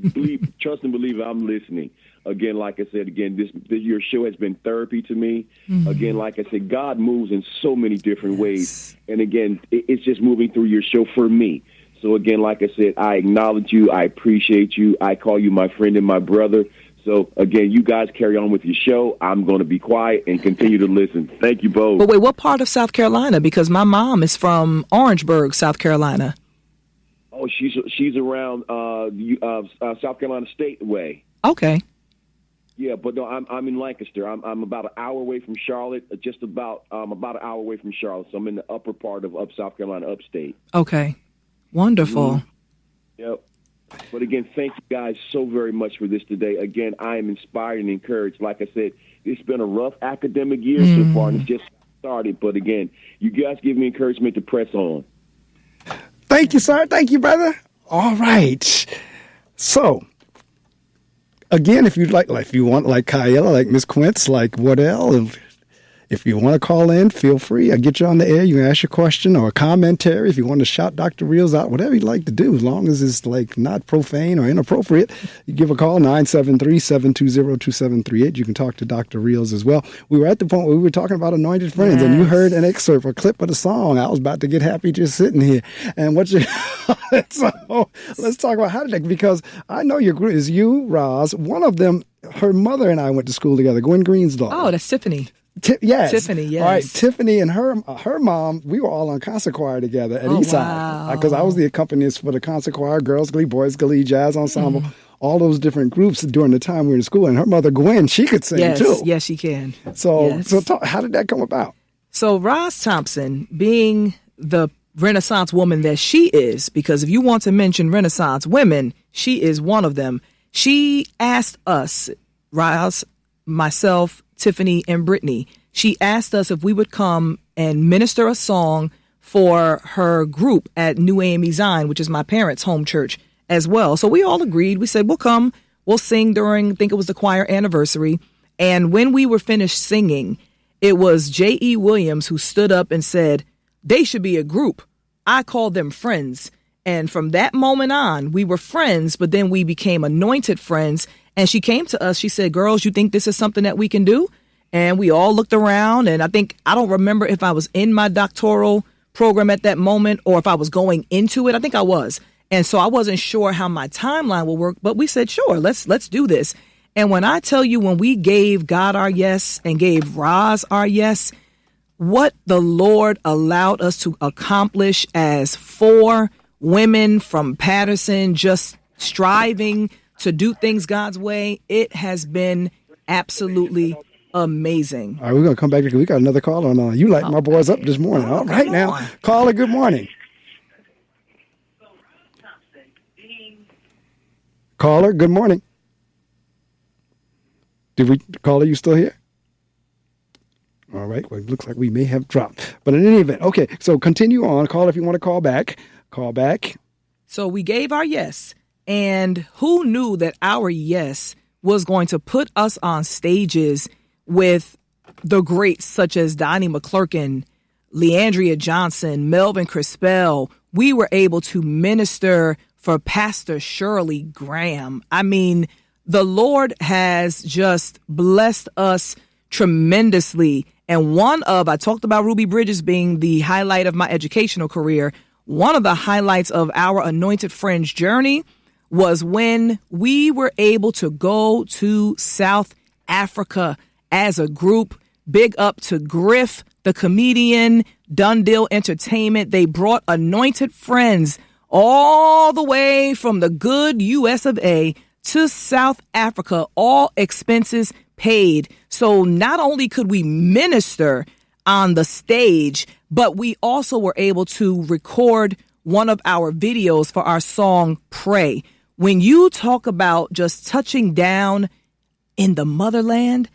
Trust and believe I'm listening. Again, like I said, your show has been therapy to me. Mm-hmm. Again, like I said, God moves in so many different ways. And again, it's just moving through your show for me. So again, like I said, I acknowledge you. I appreciate you. I call you my friend and my brother. So, again, you guys carry on with your show. I'm going to be quiet and continue to listen. Thank you both. But wait, what part of South Carolina? Because my mom is from Orangeburg, South Carolina. Oh, she's around South Carolina State way. Okay. Yeah, but no, I'm in Lancaster. I'm about an hour away from Charlotte, just about an hour away from Charlotte. So I'm in the upper part of South Carolina, upstate. Okay. Wonderful. Yep. But again, thank you guys so very much for this today. Again, I am inspired and encouraged. Like I said, it's been a rough academic year so far, and it's just started. But again, you guys give me encouragement to press on. Thank you, sir. Thank you, brother. All right. So, again, if you want, like Kyella, like Miss Quince, like Wardell, if you want to call in, feel free. I'll get you on the air. You can ask your question or a commentary. If you want to shout Dr. Reels out, whatever you'd like to do, as long as it's like not profane or inappropriate, you give a call, 973-720-2738. You can talk to Dr. Reels as well. We were at the point where we were talking about Anointed Friends, and you heard an excerpt, a clip of the song. I was about to get happy just sitting here. And so let's talk about how did that, because I know your group is you, Roz. One of them, her mother and I went to school together, Gwen Green's daughter. Oh, that's Tiffany. Yes. Tiffany, yes. All right, Tiffany and her mom, we were all on concert choir together at Eastside. Because I was the accompanist for the concert choir, Girls Glee, Boys Glee, Jazz Ensemble, all those different groups during the time we were in school. And her mother, Gwen, she could sing too. Yes, she can. So how did that come about? So Roz Thompson, being the Renaissance woman that she is, because if you want to mention Renaissance women, she is one of them. She asked us, Roz, myself, Tiffany, and Brittany, she asked us if we would come and minister a song for her group at New AME Zion, which is my parents' home church as well. So we all agreed. We said, we'll come, we'll sing during, I think it was the choir anniversary. And when we were finished singing, it was J.E. Williams who stood up and said, they should be a group. I called them friends. And from that moment on, we were friends, but then we became Anointed Friends. And she came to us. She said, girls, you think this is something that we can do? And we all looked around. And I don't remember if I was in my doctoral program at that moment or if I was going into it. I think I was. And so I wasn't sure how my timeline would work. But we said, sure, let's do this. And when I tell you, when we gave God our yes and gave Roz our yes, what the Lord allowed us to accomplish as 4 women from Paterson, just striving to do things God's way, it has been absolutely amazing. All right, we're going to come back. We got another call on. You light my boys up this morning. All right now. Caller, good morning. Caller, good morning. Caller, you still here? All right. Well, it looks like we may have dropped. But in any event, okay, so continue on. Call if you want to call back. Call back. So we gave our yes. And who knew that our yes was going to put us on stages with the greats such as Donnie McClurkin, Leandria Johnson, Melvin Crispell. We were able to minister for Pastor Shirley Graham. I mean, the Lord has just blessed us tremendously. And I talked about Ruby Bridges being the highlight of my educational career. One of the highlights of our Anointed Friends journey was when we were able to go to South Africa as a group. Big up to Griff, the comedian, Dundee Entertainment. They brought Anointed Friends all the way from the good US of A to South Africa, all expenses paid. So not only could we minister on the stage, but we also were able to record one of our videos for our song, Pray. When you talk about just touching down in the motherland,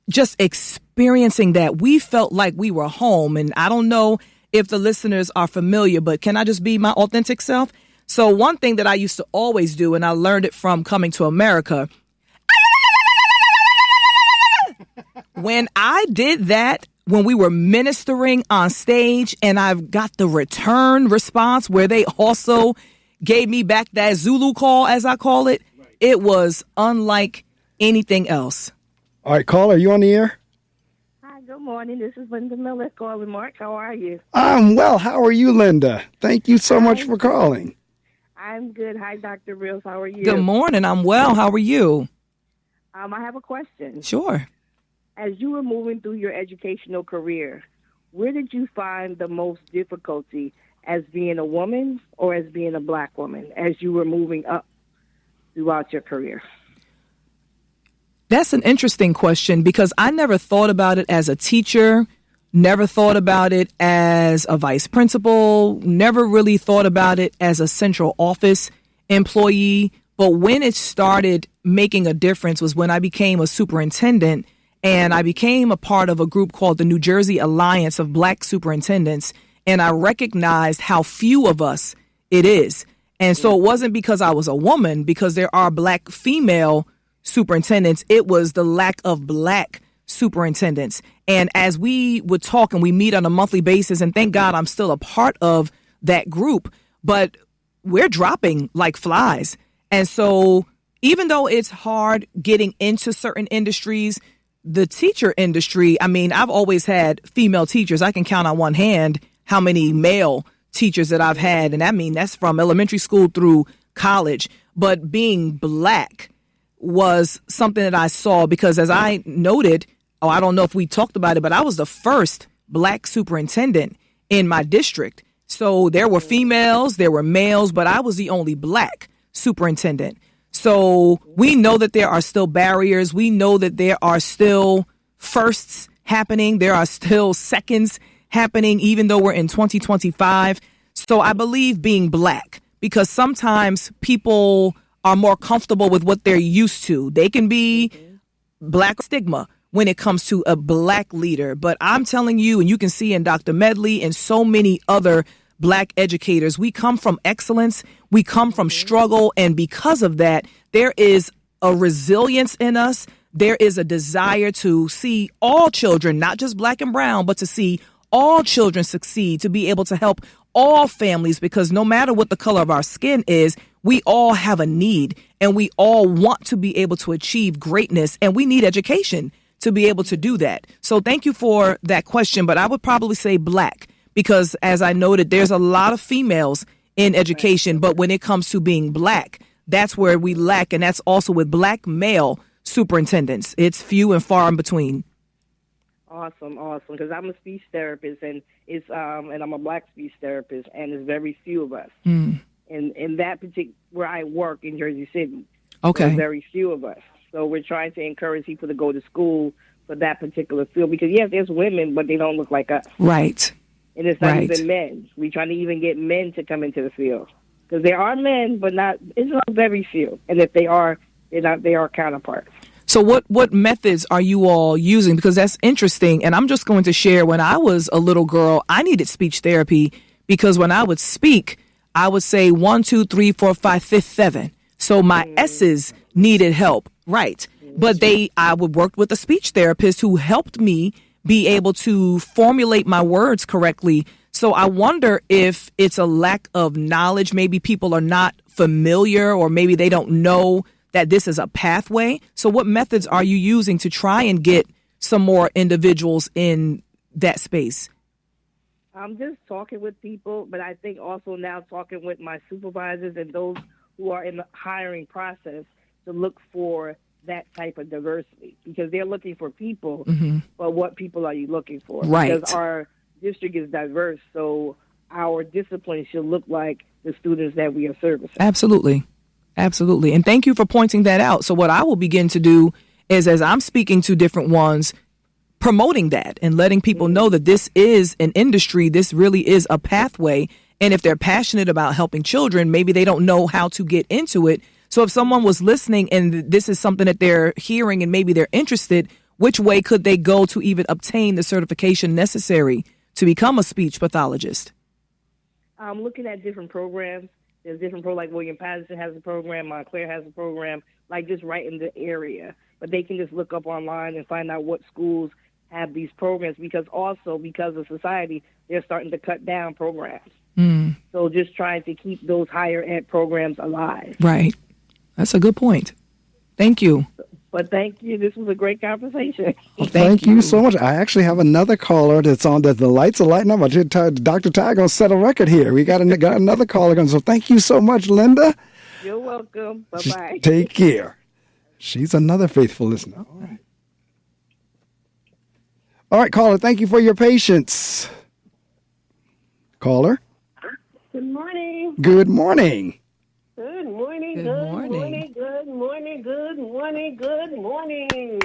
just experiencing that, we felt like we were home. And I don't know if the listeners are familiar, but can I just be my authentic self? So one thing that I used to always do, and I learned it from coming to America, when I did that, when we were ministering on stage, and I've got the return response where they also gave me back that Zulu call, as I call it, it was unlike anything else. All right, caller, are you on the air? Hi, good morning. This is Linda Miller calling. Mark, how are you? I'm well. How are you, Linda? Thank you so much for calling. I'm good. Hi, Dr. Reels. How are you? Good morning. I'm well. How are you? I have a question. Sure. As you were moving through your educational career, where did you find the most difficulty as being a woman or as being a black woman as you were moving up throughout your career? That's an interesting question because I never thought about it as a teacher, never thought about it as a vice principal, never really thought about it as a central office employee. But when it started making a difference was when I became a superintendent. And I became a part of a group called the New Jersey Alliance of Black Superintendents. And I recognized how few of us it is. And so it wasn't because I was a woman, because there are black female superintendents. It was the lack of black superintendents. And as we would talk and we meet on a monthly basis, and thank God I'm still a part of that group, but we're dropping like flies. And so even though it's hard getting into certain industries, the teacher industry, I mean, I've always had female teachers. I can count on one hand how many male teachers that I've had. And I mean, that's from elementary school through college. But being black was something that I saw because, as I noted, I don't know if we talked about it, but I was the first black superintendent in my district. So there were females, there were males, but I was the only black superintendent. So we know that there are still barriers. We know that there are still firsts happening. There are still seconds happening, even though we're in 2025. So I believe being black, because sometimes people are more comfortable with what they're used to. They can be black stigma when it comes to a black leader. But I'm telling you, and you can see in Dr. Medley and so many other black educators, we come from excellence. We come from struggle. And because of that, there is a resilience in us. There is a desire to see all children, not just black and brown, but to see all children succeed, to be able to help all families, because no matter what the color of our skin is, we all have a need and we all want to be able to achieve greatness, and we need education to be able to do that. So thank you for that question, but I would probably say black, because as I noted, there's a lot of females in education, but when it comes to being black, that's where we lack, and that's also with black male superintendents. It's few and far in between. Awesome. Because I'm a speech therapist, and and I'm a black speech therapist, and there's very few of us. And in that particular, where I work in Jersey City, there's very few of us. So we're trying to encourage people to go to school for that particular field, because yes, there's women, but they don't look like us. Right. And it's not even men. We're trying to even get men to come into the field, because there are men, but it's not very few. And if they are, they are counterparts. So what methods are you all using? Because that's interesting. And I'm just going to share, when I was a little girl, I needed speech therapy, because when I would speak, I would say 1, 2, 3, 4, 5, 5, 7. So my S's needed help. Right. But I would work with a speech therapist who helped me be able to formulate my words correctly. So I wonder if it's a lack of knowledge. Maybe people are not familiar, or maybe they don't know that this is a pathway. So what methods are you using to try and get some more individuals in that space? I'm just talking with people, but I think also now talking with my supervisors and those who are in the hiring process to look for that type of diversity, because they're looking for people, but what people are you looking for? Right. Because our district is diverse, so our discipline should look like the students that we are servicing. Absolutely. And thank you for pointing that out. So what I will begin to do is, as I'm speaking to different ones, promoting that and letting people know that this is an industry, this really is a pathway. And if they're passionate about helping children, maybe they don't know how to get into it. So if someone was listening and this is something that they're hearing and maybe they're interested, which way could they go to even obtain the certification necessary to become a speech pathologist? I'm looking at different programs. There's different programs, like William Paterson has a program, Montclair has a program, like just right in the area. But they can just look up online and find out what schools have these programs, because of society, they're starting to cut down programs. So just trying to keep those higher ed programs alive. Right. That's a good point. Thank you. But thank you. This was a great conversation. Well, thank you so much. I actually have another caller that's on that the lights are lighting up. Dr. Ty going to set a record here. We got another caller going. So thank you so much, Linda. You're welcome. Bye-bye. Take care. She's another faithful listener. All right, caller, thank you for your patience. Caller? Good morning. Good morning. Good morning. Good Good morning. morning. Good morning. Good morning. Good morning.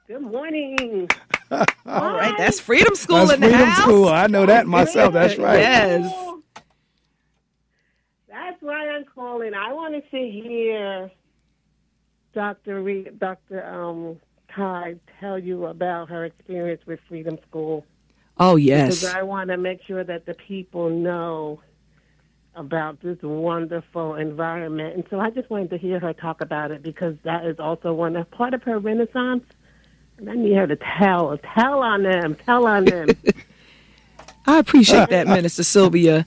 Good morning. All right, that's Freedom School That's in the Freedom house. School. I know that myself. That's right. Yes. That's why I'm calling. I wanted to hear Dr. Ty tell you about her experience with Freedom School. Oh, yes. Because I want to make sure that the people know about this wonderful environment. And so I just wanted to hear her talk about it, because that is also part of her renaissance. And I need her to tell on them. I appreciate that, Minister Sylvia.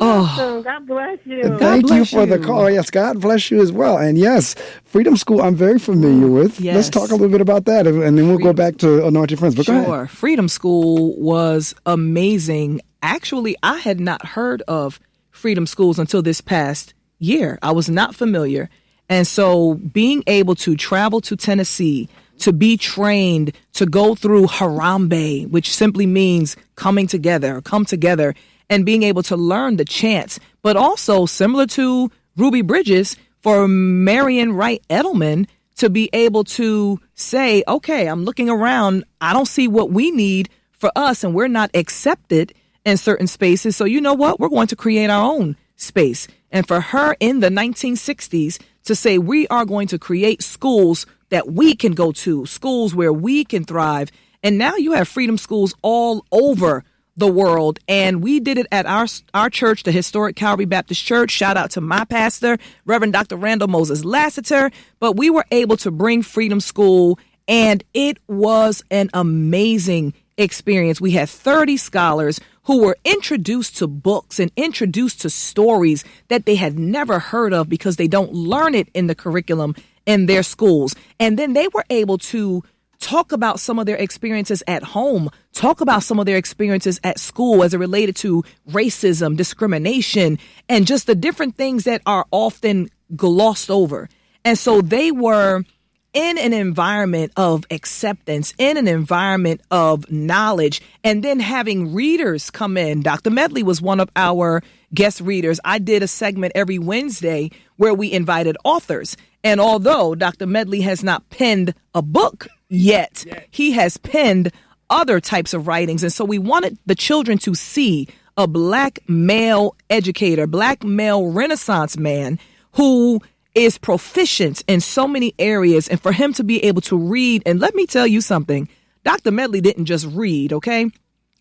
Oh, God bless you. Thank you for the call. Yes, God bless you as well. And yes, Freedom School, I'm very familiar with. Yes. Let's talk a little bit about that, and then we'll go back to Anointed Friends. But go ahead. Sure. Freedom School was amazing. Actually, I had not heard of Freedom Schools until this past year. I was not familiar. And so being able to travel to Tennessee to be trained to go through Harambe, which simply means coming together, come together, and being able to learn the chants. But also, similar to Ruby Bridges, for Marion Wright Edelman to be able to say, okay, I'm looking around, I don't see what we need for us, and we're not accepted in certain spaces. So you know what? We're going to create our own space. And for her in the 1960s to say, we are going to create schools that we can go to, schools where we can thrive. And now you have freedom schools all over the world. And we did it at our church, the Historic Calvary Baptist Church. Shout out to my pastor, Reverend Dr. Randall Moses Lassiter. But we were able to bring Freedom School, and it was an amazing experience. We had 30 scholars who were introduced to books and introduced to stories that they had never heard of because they don't learn it in the curriculum in their schools. And then they were able to talk about some of their experiences at home, talk about some of their experiences at school as it related to racism, discrimination, and just the different things that are often glossed over. And so they were in an environment of acceptance, in an environment of knowledge, and then having readers come in. Dr. Medley was one of our guest readers. I did a segment every Wednesday where we invited authors. And although Dr. Medley has not penned a book yet, he has penned other types of writings. And so we wanted the children to see a Black male educator, Black male Renaissance man who is proficient in so many areas, and for him to be able to read. And let me tell you something, Dr. Medley didn't just read, okay?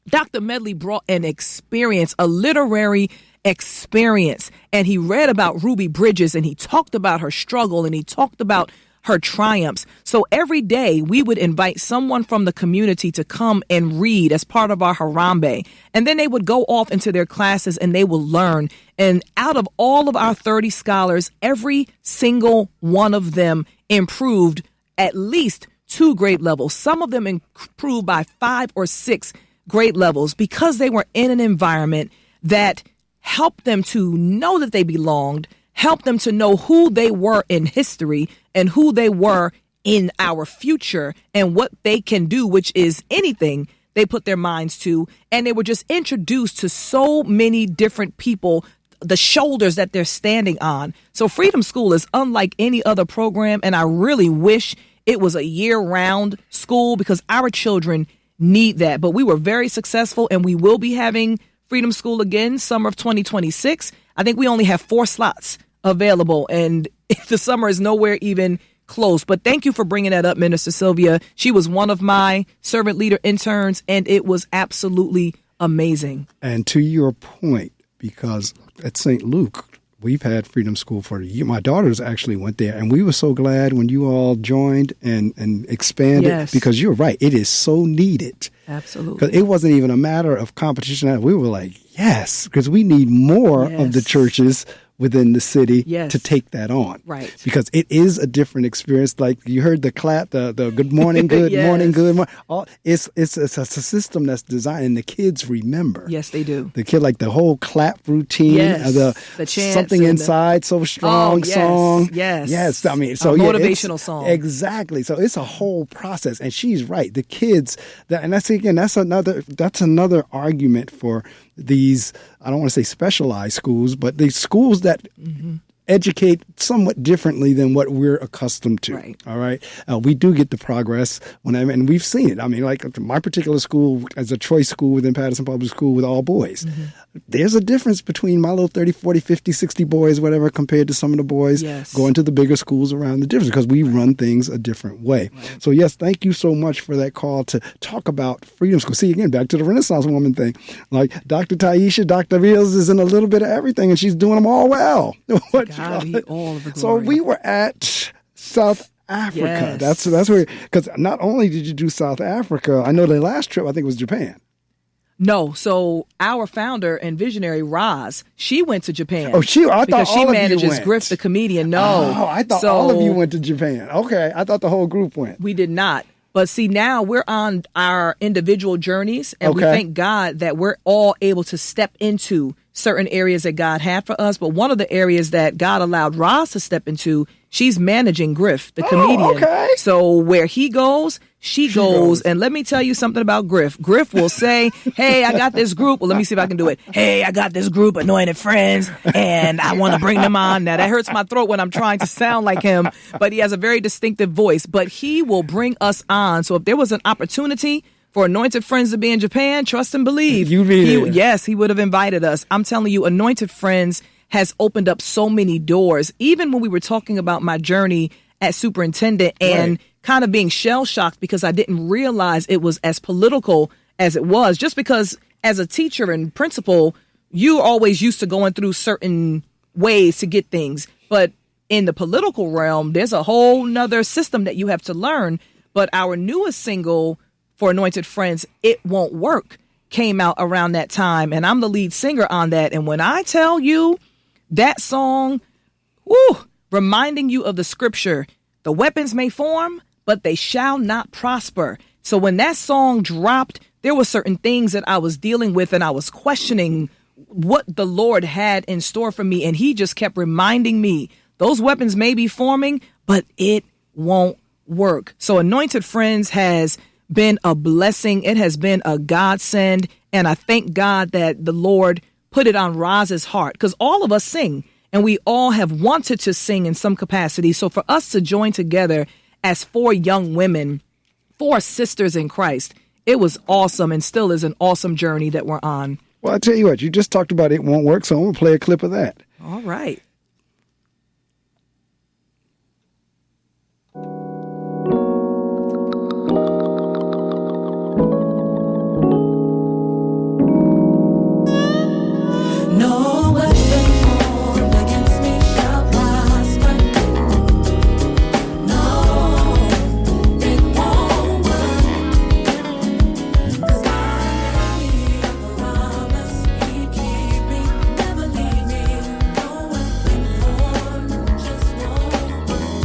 Dr. Medley brought an experience, a literary experience, and he read about Ruby Bridges, and he talked about her struggle, and he talked about her triumphs. So every day we would invite someone from the community to come and read as part of our Harambe. And then they would go off into their classes and they will learn. And out of all of our 30 scholars, every single one of them improved at least 2 grade levels. Some of them improved by 5 or 6 grade levels because they were in an environment that helped them to know that they belonged, help them to know who they were in history and who they were in our future and what they can do, which is anything they put their minds to. And they were just introduced to so many different people, the shoulders that they're standing on. So Freedom School is unlike any other program, and I really wish it was a year-round school because our children need that. But we were very successful, and we will be having Freedom School again, summer of 2026. I think we only have 4 slots available, and the summer is nowhere even close. But thank you for bringing that up, Minister Sylvia. She was one of my servant leader interns, and it was absolutely amazing. And to your point, because at St. Luke, we've had Freedom School for a year. My daughters actually went there, and we were so glad when you all joined and expanded, Yes. because you're right. It is so needed. Absolutely. Because it wasn't even a matter of competition. We were like, yes, because we need more of the Yes. churches within the city Yes. to take that on. Right. Because it is a different experience. Like you heard the clap, the good morning, good Yes. morning, good morning. It's a system that's designed, and the kids remember. Yes, they do. The kid, like the whole clap routine, Yes. the chants something and inside, so strong yes. song. Yes. Yes. I mean, so A yeah, motivational song. Exactly. So it's a whole process, and she's right. The kids, and that's another argument for these, I don't want to say specialized schools, but these schools that educate somewhat differently than what we're accustomed to. Right. All right. We do get the progress and we've seen it. I mean, like my particular school as a choice school within Paterson Public School with all boys. There's a difference between my little 30, 40, 50, 60 boys, whatever, compared to some of the boys Yes. going to the bigger schools around the difference, because we run things a different way. Right. So yes, thank you so much for that call to talk about Freedom School. See, again, back to the Renaissance woman thing. Like Dr. Tyeshia, Dr. Reels is in a little bit of everything, and she's doing them all well. God be all of the So glory. we were at South Africa. Yes. That's where, because not only did you do South Africa, I know the last trip I think was Japan. No, so our founder and visionary Roz, she went to Japan. Oh, I thought because she all of you manages went. Griff the comedian. No, Oh, I thought all of you went to Japan. Okay, I thought the whole group went. We did not. But see, now we're on our individual journeys, and we Okay. thank God that we're all able to step into certain areas that God had for us. But one of the areas that God allowed Roz to step into, she's managing Griff, the comedian. Okay. So where he goes, she goes. And let me tell you something about Griff. Griff will say, hey, I got this group. Well, let me see if I can do it. Hey, I got this group, Anointed Friends, and I want to bring them on. Now, that hurts my throat when I'm trying to sound like him, but he has a very distinctive voice. But he will bring us on. So if there was an opportunity for Anointed Friends to be in Japan, trust and believe. Yes, he would have invited us. I'm telling you, Anointed Friends has opened up so many doors. Even when we were talking about my journey as superintendent and kind of being shell-shocked because I didn't realize it was as political as it was. Just because as a teacher and principal, you always used to going through certain ways to get things. But in the political realm, there's a whole nother system that you have to learn. But our newest single for Anointed Friends, It Won't Work, came out around that time. And I'm the lead singer on that. And when I tell you that song, reminding you of the scripture, the weapons may form, but they shall not prosper. So when that song dropped, there were certain things that I was dealing with and I was questioning what the Lord had in store for me. And he just kept reminding me, those weapons may be forming, but it won't work. So Anointed Friends has been a blessing. It has been a godsend. And I thank God that the Lord put it on Roz's heart, because all of us sing and we all have wanted to sing in some capacity. So for us to join together as 4 young women, 4 sisters in Christ, it was awesome and still is an awesome journey that we're on. Well, I tell you what, you just talked about It Won't Work, so I'm going to play a clip of that. All right. No weapon formed against me shall prosper. No, it won't work. 'Cause God made me a promise. He'd keep me, never leave me. No weapon formed just won't work.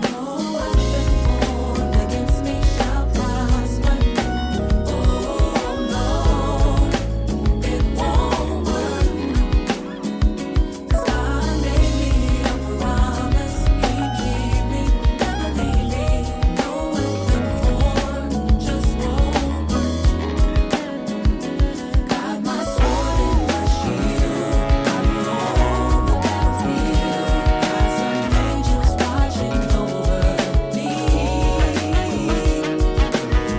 No weapon formed against me shall prosper. Oh no. It won't work. 'Cause God made me a promise. He'd keep me, never leave me. No weapon formed just won't work. Got my sword and my shield. I'm on the battlefield. Got some angels watching over me.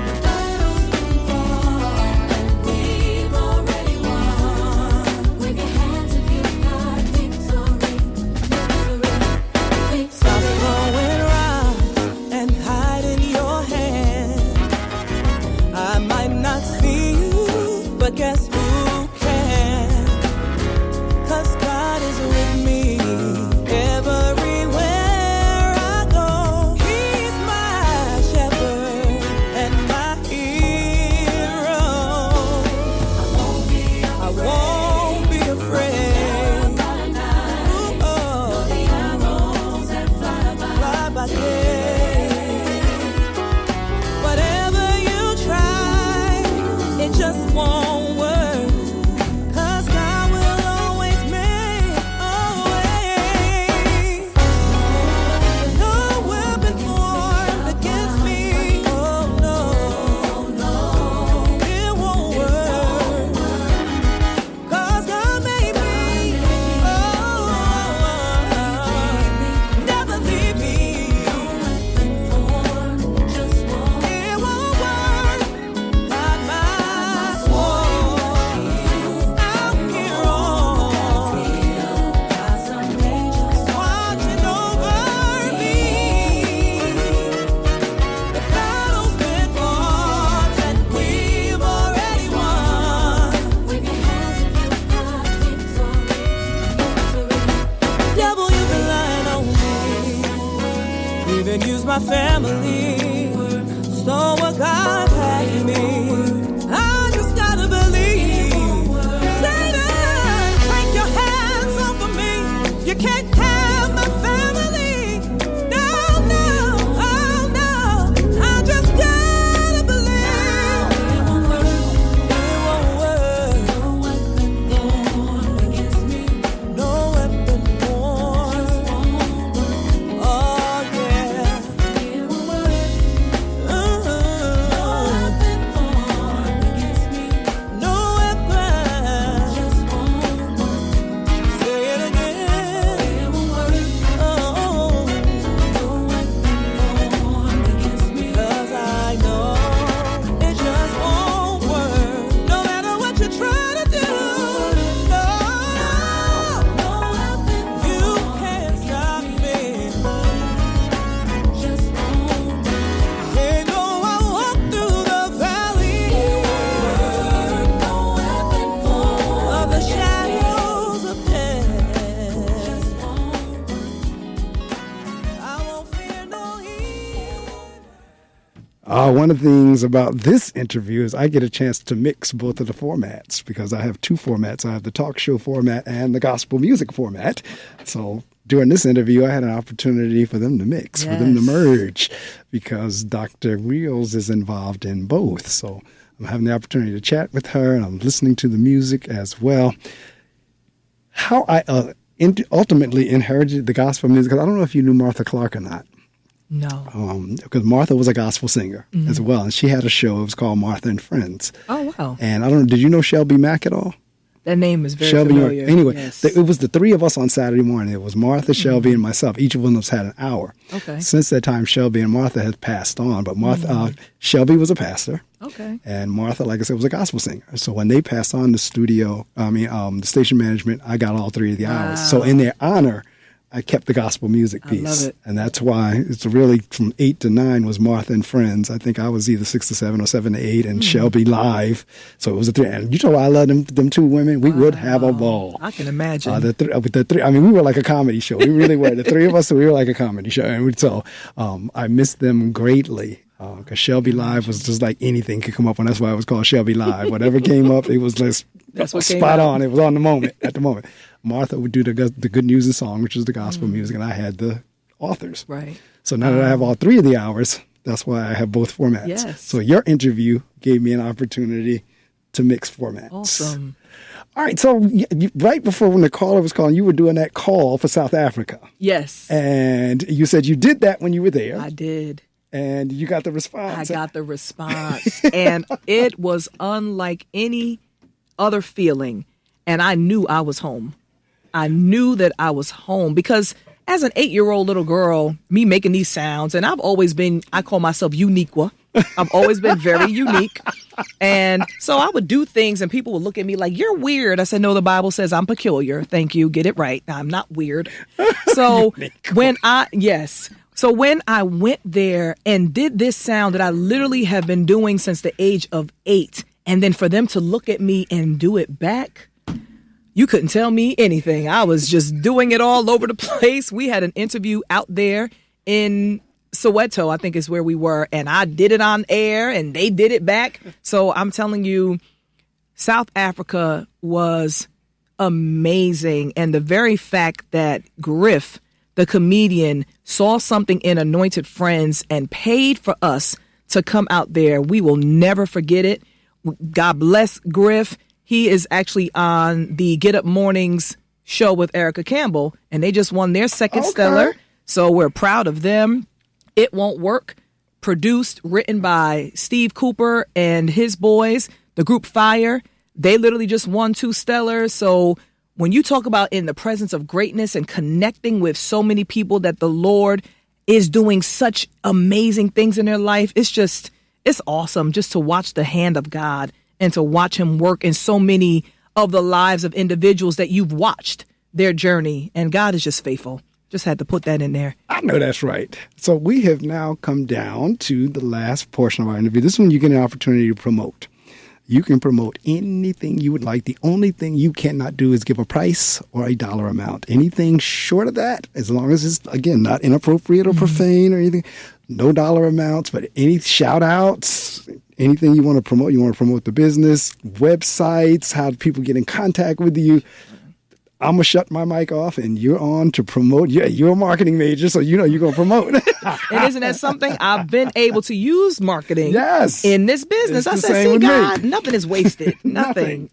The battle's been fought and we've already won. Wave your hands if you've got victory, victory. Stop going around and hide in your hand. I might not see you, but guess who can? 'Cause God is with me everywhere I go. He's my shepherd and my hero. I won't be afraid. Oh, The arrows that fly by day. Whatever you try, it just won't work. 'Cause God will always make a way. No weapon formed against me. Oh no, it won't work. 'Cause God made me. Never leave me. just won't. It won't work. Got my sword. I'm here on. Got some angels Watching over me. The battle's been fought and we've already won. Wave your hands if you've got victory, victory. Devil, you've been lying on me. Even used my family. So what God had me. I just gotta believe. Satan, take your hands off of me. You can't have my family. No, no, oh no. I just gotta believe. It won't work. It won't work. No weapon One of the things about this interview is I get a chance to mix both of the formats because I have two formats. I have the talk show format and the gospel music format. So during this interview, I had an opportunity for them to mix, for them to merge, because Dr. Reels is involved in both. So I'm having the opportunity to chat with her, and I'm listening to the music as well. How I ultimately inherited the gospel music, because I don't know if you knew Martha Clark or not. No. Because Martha was a gospel singer as well, and she had a show. It was called Martha and Friends. Oh, wow. And I don't know, did you know Shelby Mack at all? That name is very Shelby, familiar. anyway, Yes. it was the three of us on Saturday morning. It was Martha, Shelby, and myself. Each of us had an hour. Okay. Since that time, Shelby and Martha had passed on, but Shelby was a pastor. Okay. And Martha, like I said, was a gospel singer. So when they passed on the the station management, I got all three of the hours. So in their honor, I kept the gospel music piece. I love it. And that's why it's really from 8 to 9 was Martha and Friends. I think I was either 6 to 7 or 7 to 8, and Shelby live. So it was a three. And you know why I love them two women? We would have a ball. I can imagine. The three, I mean, we were like a comedy show. We really were. The three of us, we were like a comedy show. And so I missed them greatly. Because Shelby Live was just like anything could come up on. That's why it was called Shelby Live. Whatever came up, it was just spot on. It was on the moment, at the moment. Martha would do the good news and song, which is the gospel music, and I had the authors. Right. So now that I have all three of the hours, that's why I have both formats. Yes. So your interview gave me an opportunity to mix formats. Awesome. All right. So right before when the caller was calling, you were doing that call for South Africa. Yes. And you said you did that when you were there. I did. And you got the response. I got the response. And it was unlike any other feeling. And I knew I was home. I knew that I was home because as an 8-year-old little girl, me making these sounds, and I've always been, I call myself uniqua. I've always been very unique. And so I would do things and people would look at me like, you're weird. I said, no, the Bible says I'm peculiar. Thank you. Get it right. I'm not weird. So when I went there and did this sound that I literally have been doing since the age of 8, and then for them to look at me and do it back, you couldn't tell me anything. I was just doing it all over the place. We had an interview out there in Soweto, I think is where we were, and I did it on air and they did it back. So I'm telling you, South Africa was amazing. And the very fact that Griff, the comedian, saw something in Anointed Friends and paid for us to come out there, we will never forget it. God bless Griff. He is actually on the Get Up Mornings show with Erica Campbell, and they just won their second stellar. So we're proud of them. It Won't Work, produced, written by Steve Cooper and his boys, the group Fire. They literally just won 2 stellars. So when you talk about in the presence of greatness and connecting with so many people that the Lord is doing such amazing things in their life, it's awesome just to watch the hand of God and to watch him work in so many of the lives of individuals that you've watched their journey. And God is just faithful. Just had to put that in there. I know that's right. So we have now come down to the last portion of our interview. This is when you get an opportunity to promote. You can promote anything you would like. The only thing you cannot do is give a price or a dollar amount. Anything short of that, as long as it's, again, not inappropriate or profane or anything, no dollar amounts, but any shout outs, anything you want to promote. You want to promote the business, websites, how people get in contact with you. I'm going to shut my mic off and you're on to promote. Yeah, you're a marketing major, so you know you're going to promote. And isn't that something? I've been able to use marketing in this business. I said, see, God, nothing is wasted. Nothing.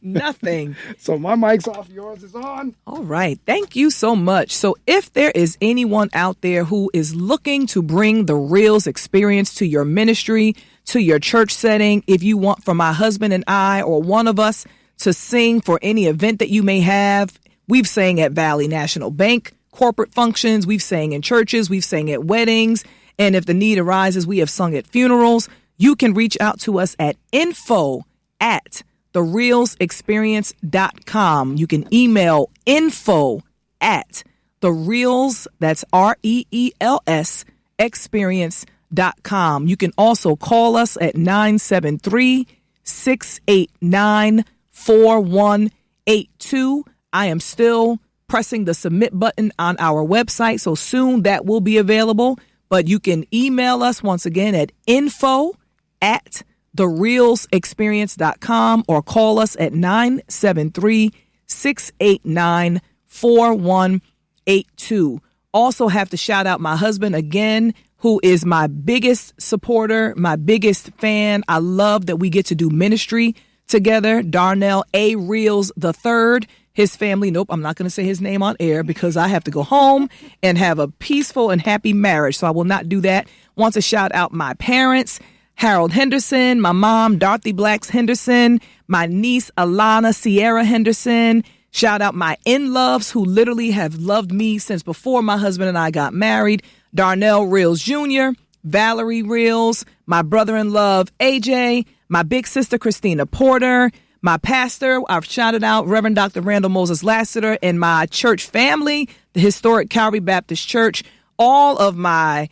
So my mic's off, yours is on. All right. Thank you so much. So if there is anyone out there who is looking to bring the Reels experience to your ministry, to your church setting, if you want for my husband and I or one of us to sing for any event that you may have, we've sang at Valley National Bank, corporate functions. We've sang in churches. We've sang at weddings. And if the need arises, we have sung at funerals. You can reach out to us at info@thereelsexperience.com. You can email info@thereels, that's REELS, experience.com. You can also call us at 973-689-4182. I am still pressing the submit button on our website, so soon that will be available. But you can email us once again at info at therealsexperience.com or call us at 973-689-4182. Also have to shout out my husband again, who is my biggest supporter, my biggest fan. I love that we get to do ministry together. Darnell A. Reels III, his family. Nope, I'm not going to say his name on air because I have to go home and have a peaceful and happy marriage. So I will not do that. Want to shout out my parents, Harold Henderson, my mom, Dorothy Blacks Henderson, my niece, Alana Sierra Henderson. Shout out my in-loves who literally have loved me since before my husband and I got married. Darnell Reels Jr., Valerie Reels, my brother-in-law, AJ, my big sister, Christina Porter, my pastor, I've shouted out Reverend Dr. Randall Moses Lassiter, and my church family, the Historic Calvary Baptist Church, all of my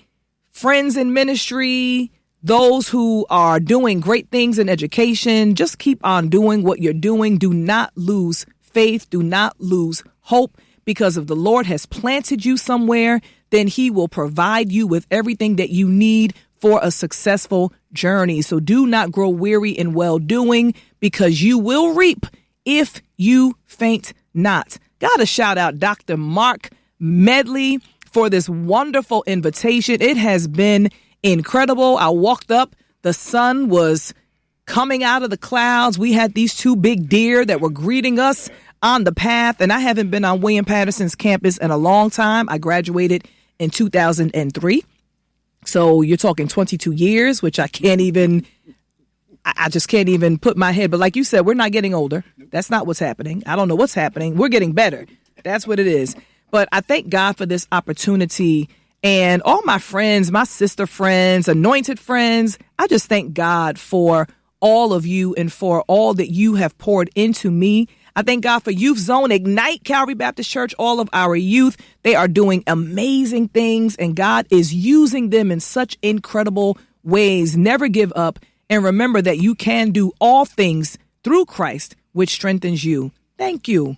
friends in ministry, those who are doing great things in education. Just keep on doing what you're doing. Do not lose faith. Do not lose hope, because if the Lord has planted you somewhere, then he will provide you with everything that you need for a successful journey. So do not grow weary in well-doing, because you will reap if you faint not. Got to shout out Dr. Marc Medley for this wonderful invitation. It has been incredible. I walked up, the sun was coming out of the clouds. We had these two big deer that were greeting us on the path, and I haven't been on William Paterson's campus in a long time. I graduated in 2003. So you're talking 22 years, which I just can't even put my head. But like you said, we're not getting older. That's not what's happening. I don't know what's happening. We're getting better. That's what it is. But I thank God for this opportunity, and all my friends, my sister friends, Anointed Friends. I just thank God for all of you and for all that you have poured into me. I thank God for Youth Zone Ignite Calvary Baptist Church, all of our youth. They are doing amazing things, and God is using them in such incredible ways. Never give up, and remember that you can do all things through Christ, which strengthens you. Thank you.